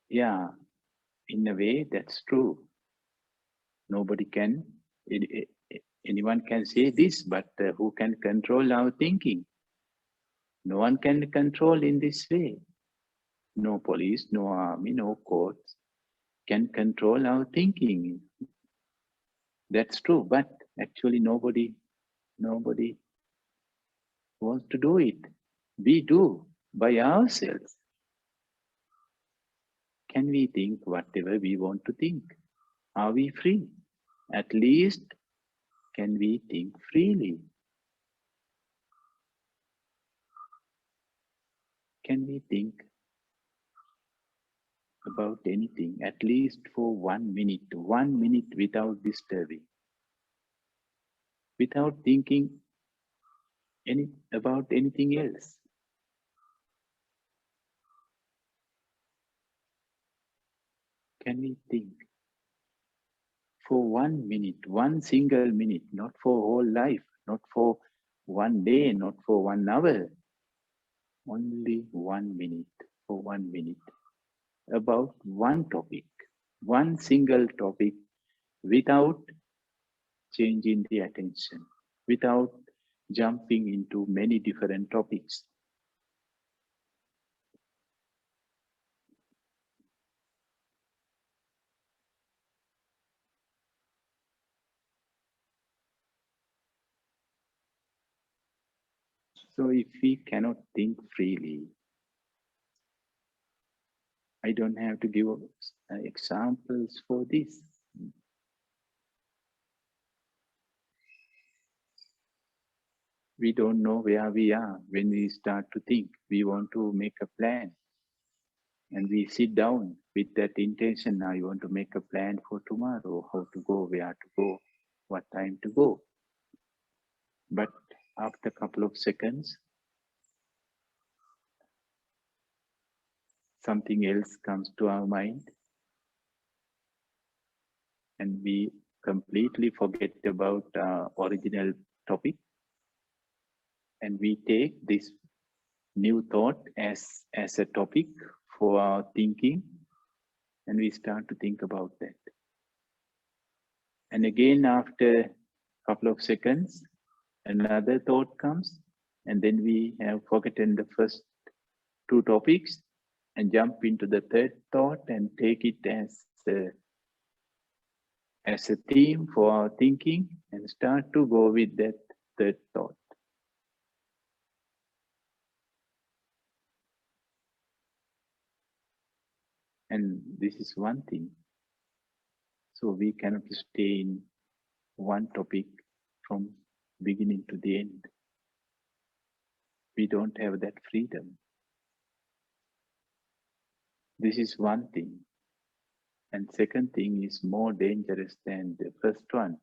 Yeah, in a way, that's true. Nobody can, anyone can say this, but who can control our thinking? No one can control in this way. No police, no army, no courts can control our thinking. That's true, but actually nobody wants to do it. We do by ourselves. Can we think whatever we want to think? Are we free? At least, can we think freely? Can we think about anything, at least for 1 minute without disturbing, without thinking about anything else? Can we think for 1 minute, one single minute, not for whole life, not for 1 day, not for 1 hour, only 1 minute, for 1 minute, about one topic, one single topic, without changing the attention, without jumping into many different topics. So if we cannot think freely, I don't have to give examples for this. We don't know where we are when we start to think. We want to make a plan. And we sit down with that intention. I want to make a plan for tomorrow, how to go, where to go, what time to go. But after a couple of seconds, something else comes to our mind. And we completely forget about our original topic. And we take this new thought as a topic for our thinking, and we start to think about that. And again, after a couple of seconds, another thought comes, and then we have forgotten the first 2 topics and jump into the third thought and take it as a theme for our thinking and start to go with that third thought. And this is one thing. So we cannot stay in one topic from beginning to the end. We don't have that freedom. This is one thing. And second thing is more dangerous than the first one.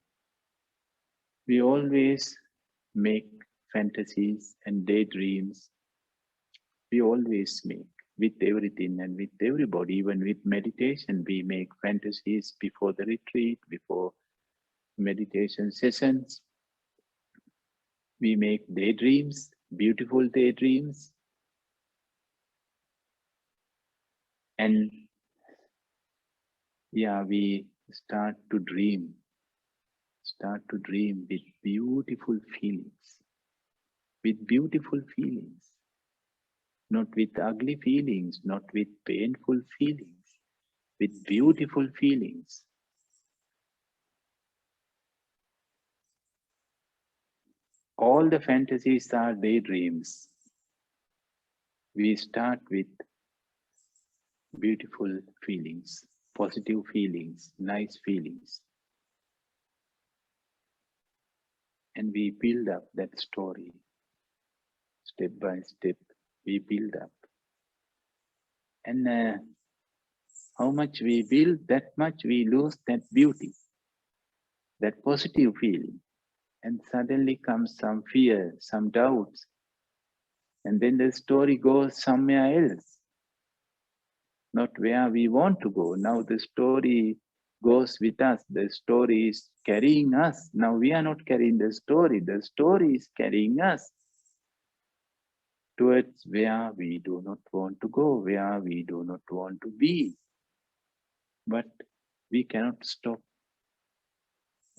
We always make fantasies and daydreams. We always make with everything and with everybody, even with meditation, we make fantasies before the retreat, before meditation sessions. We make daydreams, beautiful daydreams. And yeah, we start to dream with beautiful feelings, not with ugly feelings, not with painful feelings, with beautiful feelings. All the fantasies are daydreams. We start with beautiful feelings, positive feelings, nice feelings. And we build up that story. Step by step, we build up. And how much we build, that much we lose that beauty, that positive feeling. And suddenly comes some fear, some doubts. And then the story goes somewhere else, not where we want to go. Now the story goes with us. The story is carrying us. Now we are not carrying the story is carrying us towards where we do not want to go, where we do not want to be. But we cannot stop.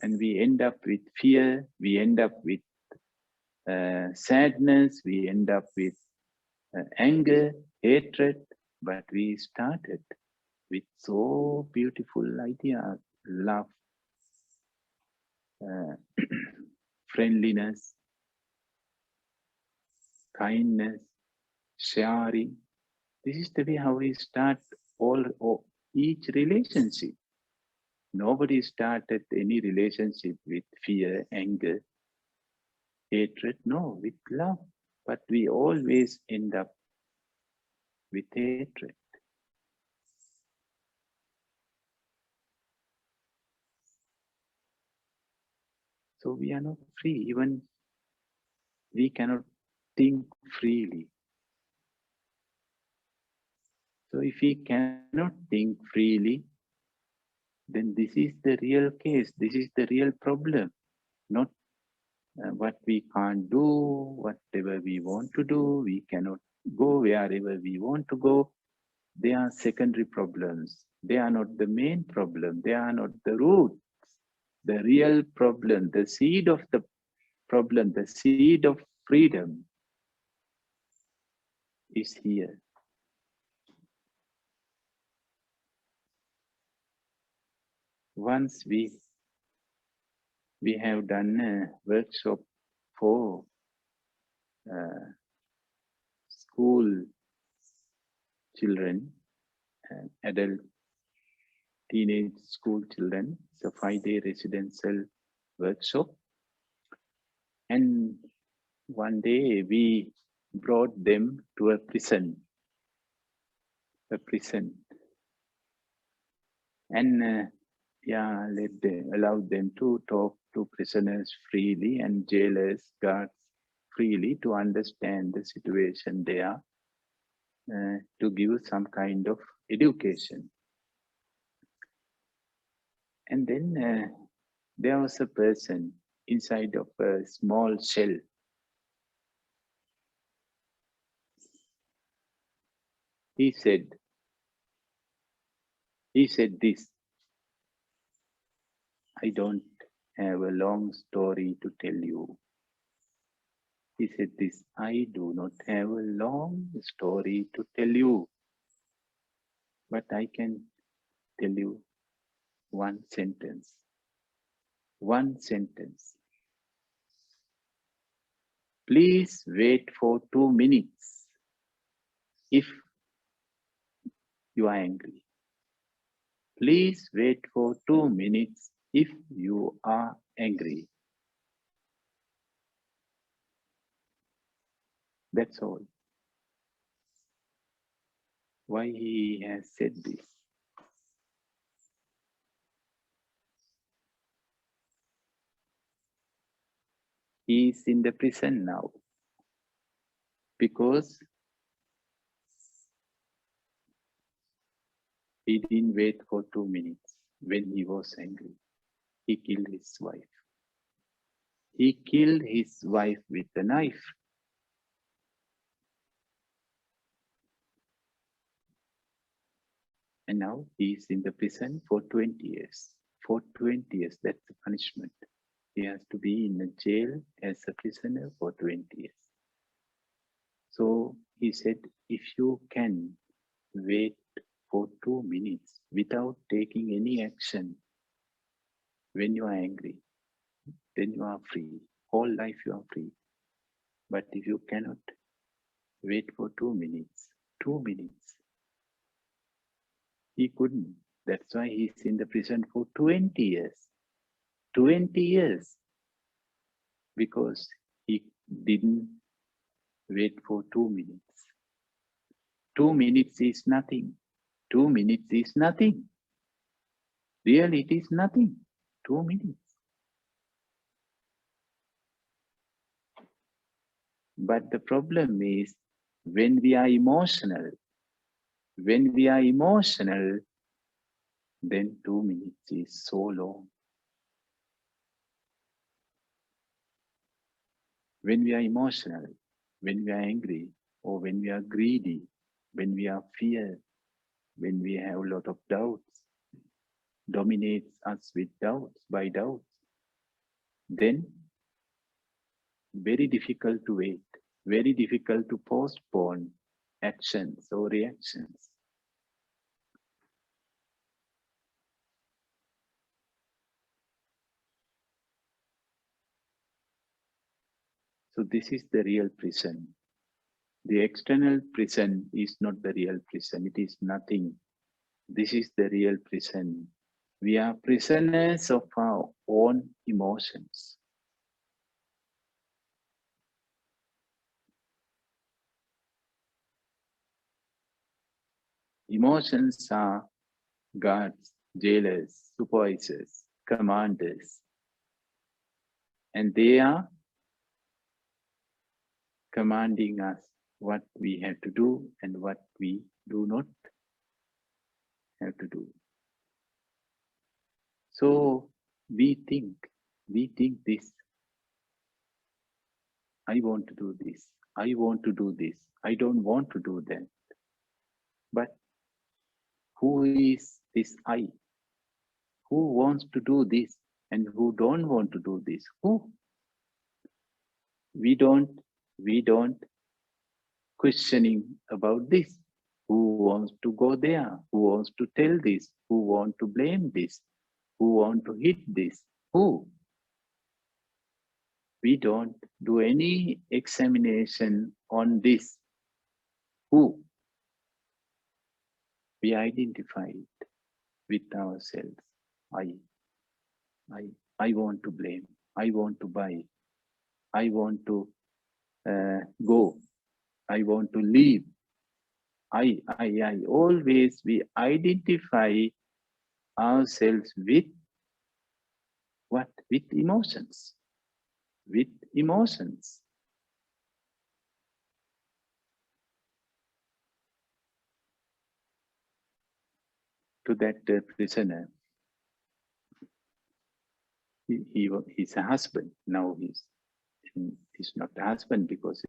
And we end up with fear, we end up with sadness, we end up with anger, hatred. But we started with so beautiful ideas, love, friendliness, kindness, sharing. This is the way how we start each relationship. Nobody started any relationship with fear, anger, hatred. No, with love. But we always end up with hatred. So we are not free. Even we cannot think freely. So if we cannot think freely, then this is the real case. This is the real problem. Not what we can't do, whatever we want to do. We cannot go wherever we want to go. They are secondary problems. They are not the main problem. They are not the root. The real problem, the seed of the problem, the seed of freedom is here. Once we have done a workshop for school children, adult, teenage school children. It's a 5-day residential workshop. And one day we brought them to a prison. And allowed them to talk to prisoners freely and jailers, guards freely to understand the situation there, to give some kind of education. And then there was a person inside of a small shell. He said this, I don't have a long story to tell you. He said this, I do not have a long story to tell you, but I can tell you one sentence. One sentence. Please wait for 2 minutes if you are angry. Please wait for 2 minutes if you are angry. That's all. Why he has said this? He is in the prison now because he didn't wait for 2 minutes when he was angry. He killed his wife. He killed his wife with a knife. And now he is in the prison for 20 years. For 20 years, that's the punishment. He has to be in a jail as a prisoner for 20 years. So he said, if you can wait for 2 minutes without taking any action, when you are angry, then you are free. Whole life you are free. But if you cannot wait for 2 minutes, he couldn't. That's why he's in the prison for 20 years. 20 years. Because he didn't wait for 2 minutes. 2 minutes is nothing. 2 minutes is nothing. Really, it is nothing. 2 minutes. But the problem is when we are emotional, then 2 minutes is so long. When we are emotional, when we are angry, or when we are greedy, when we are fear, when we have a lot of doubts, dominates us with doubts, then very difficult to wait, very difficult to postpone actions or reactions. So this is the real prison. The external prison is not the real prison. It is nothing. This is the real prison. We are prisoners of our own emotions. Emotions are guards, jailers, supervisors, commanders. And they are commanding us what we have to do and what we do not have to do. So we think this, I want to do this, I want to do this, I don't want to do that. But who is this I? Who wants to do this and who don't want to do this? Who? We don't questioning about this. Who wants to go there? Who wants to tell this? Who want to blame this? Who want to hit this? Who? We don't do any examination on this. Who? We identify it with ourselves. I want to blame. I want to buy. I want to go. I want to leave. I. Always we identify ourselves with what? With emotions. With emotions. To that prisoner, he's a husband. Now he's not a husband because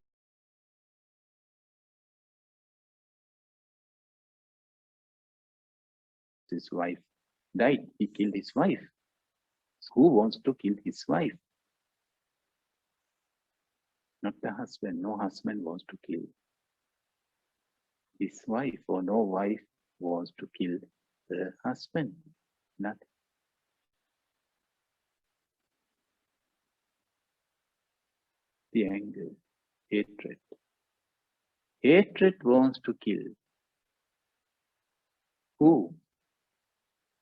his wife died. He killed his wife. Who wants to kill his wife? Not the husband. No husband wants to kill his wife, or no wife wants to kill the husband. Not. The anger, hatred. Hatred wants to kill. Who?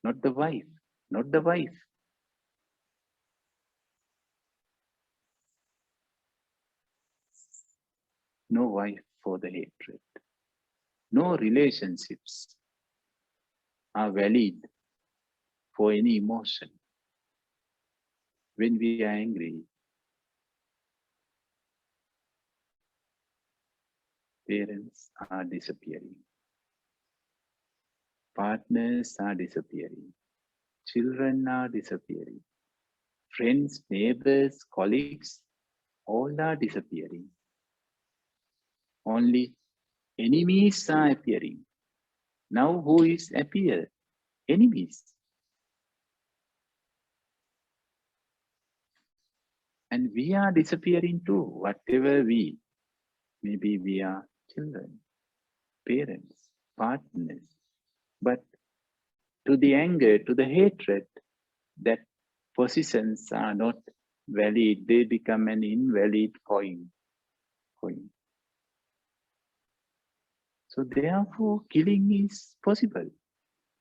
not the wife, not the wife. No wife for the hatred. No relationships are valid for any emotion. When we are angry, parents are disappearing. Partners are disappearing. Children are disappearing. Friends, neighbors, colleagues, all are disappearing. Only enemies are appearing. Now who is appear? Enemies. And we are disappearing too, whatever we. Maybe we are children, parents, partners. But to the anger, to the hatred, that positions are not valid. They become an invalid coin. So therefore, killing is possible.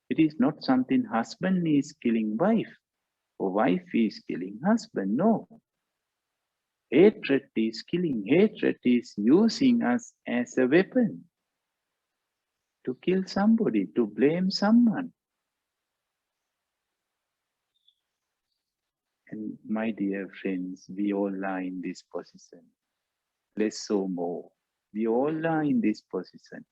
It is not something husband is killing wife or wife is killing husband. No. Hatred is killing. Hatred is using us as a weapon to kill somebody, to blame someone. And my dear friends, we all are in this position. Less or more. We all are in this position.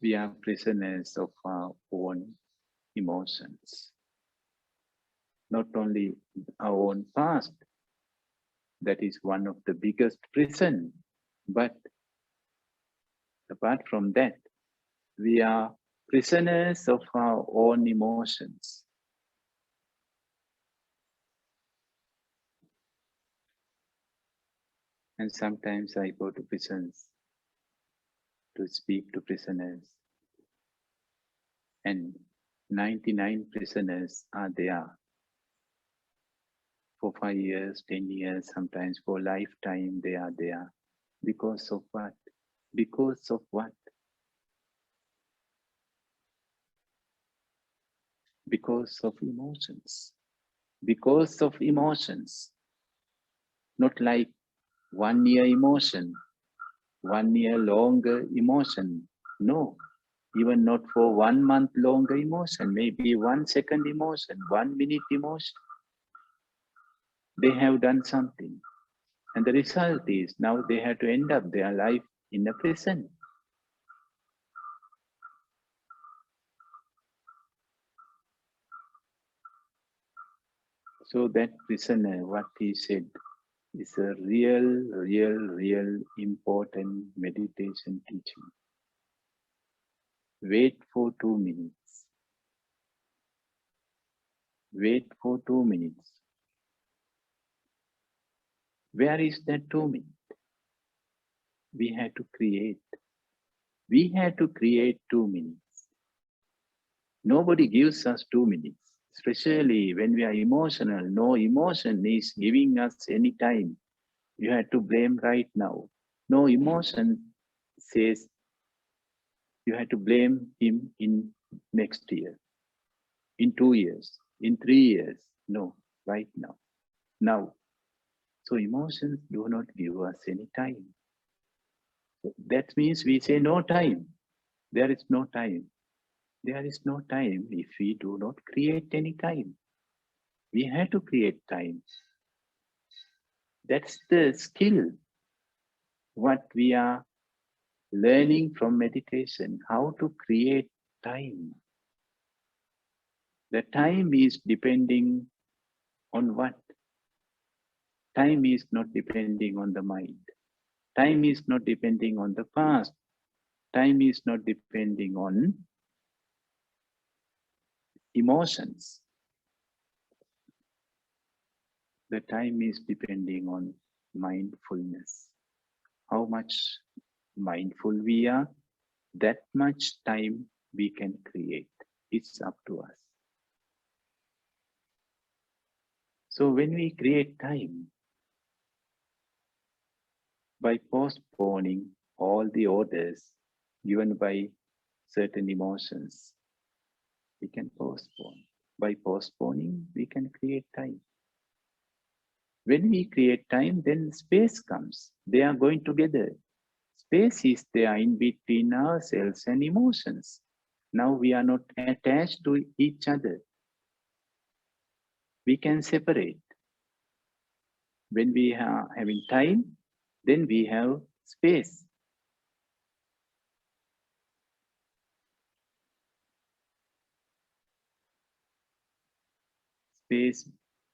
We are prisoners of our own emotions. Not only our own past, that is one of the biggest prison, but apart from that, we are prisoners of our own emotions. And sometimes I go to prisons to speak to prisoners, and 99 prisoners are there for 5 years, 10 years, sometimes for a lifetime they are there. Because of what? Because of what? Because of emotions. Because of emotions. Not like 1 year emotion, 1 year longer emotion. No, even not for 1 month longer emotion, maybe 1 second emotion, 1 minute emotion. They have done something. And the result is now they have to end up their life in a prison. So that prisoner, what he said, is a real important meditation teaching. Wait for 2 minutes. Wait for 2 minutes. Where is that 2 minutes? We had to create. We had to create 2 minutes. Nobody gives us 2 minutes, especially when we are emotional. No emotion is giving us any time. You have to blame right now. No emotion says you have to blame him in next year, in 2 years, in 3 years. No, right now. Now. So emotions do not give us any time. That means we say no time. There is no time. There is no time if we do not create any time. We have to create time. That's the skill, what we are learning from meditation, how to create time. The time is depending on what? Time is not depending on the mind. Time is not depending on the past. Time is not depending on emotions. The time is depending on mindfulness. How much mindful we are, that much time we can create. It's up to us. So when we create time, by postponing all the orders given by certain emotions. We can postpone. By postponing, we can create time. When we create time, then space comes. They are going together. Space is there in between ourselves and emotions. Now we are not attached to each other. We can separate. When we are having time, then we have space. Space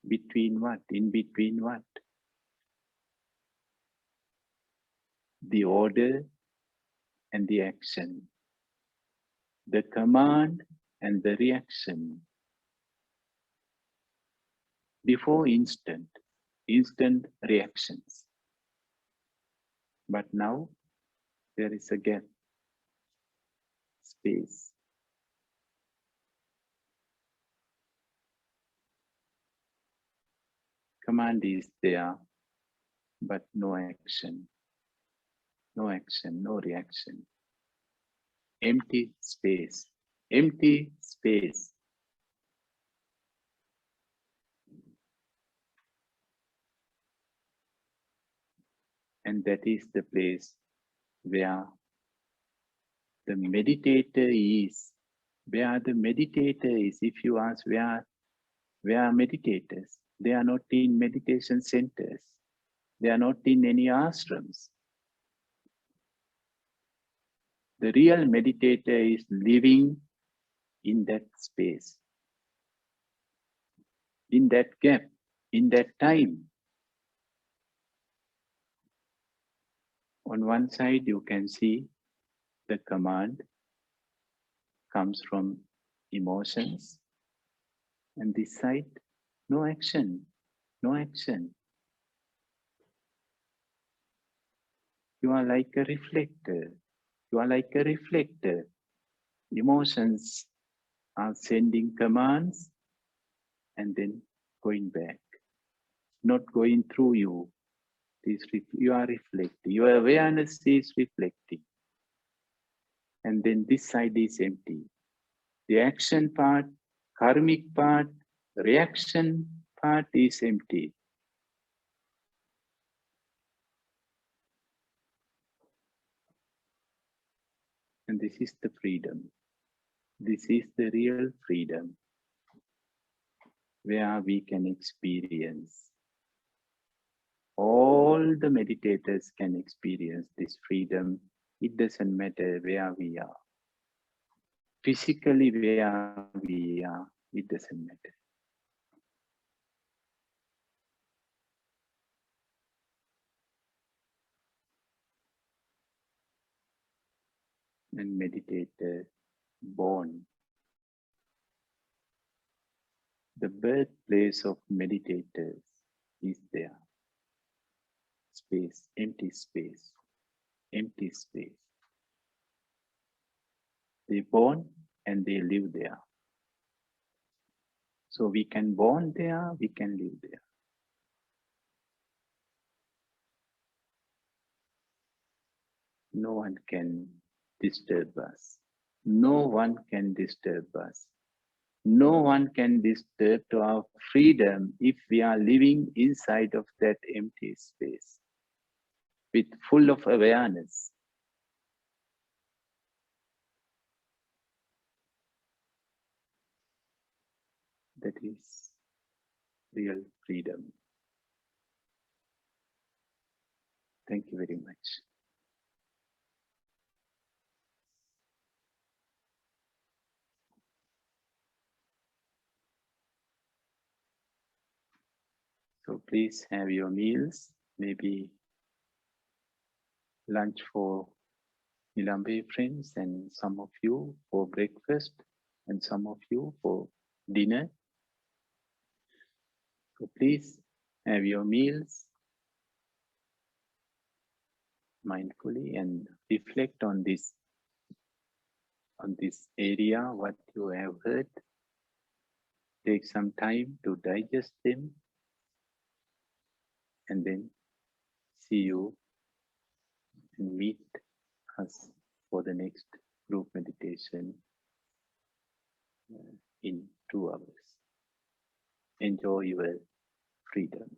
between what? In between what? The order and the action. The command and the reaction. Before instant reactions. But now there is a gap, space. Command is there, but no action. No action, no reaction. Empty space. Empty space. And that is the place where the meditator is. Where the meditator is. If you ask where are meditators, they are not in meditation centers. They are not in any ashrams. The real meditator is living in that space, in that gap, in that time. On one side, you can see the command comes from emotions, and this side, no action, no action. You are like a reflector. You are like a reflector. Emotions are sending commands and then going back, not going through you. You are reflecting. Your awareness is reflecting. And then this side is empty. The action part, karmic part, reaction part is empty. And this is the freedom. This is the real freedom where we can experience. All the meditators can experience this freedom. It doesn't matter where we are. Physically where we are, it doesn't matter. And meditator born. The birthplace of meditators is there. Space, empty space, empty space. They born and they live there. So we can born there, we can live there. No one can disturb us. No one can disturb us. No one can disturb to our freedom if we are living inside of that empty space with full of awareness. That is real freedom. Thank you very much. So please have your meals, maybe lunch for Nilambe friends and some of you for breakfast and some of you for dinner. So please have your meals mindfully and reflect on this area, what you have heard. Take some time to digest them and then see you and meet us for the next group meditation in 2 hours. Enjoy your freedom.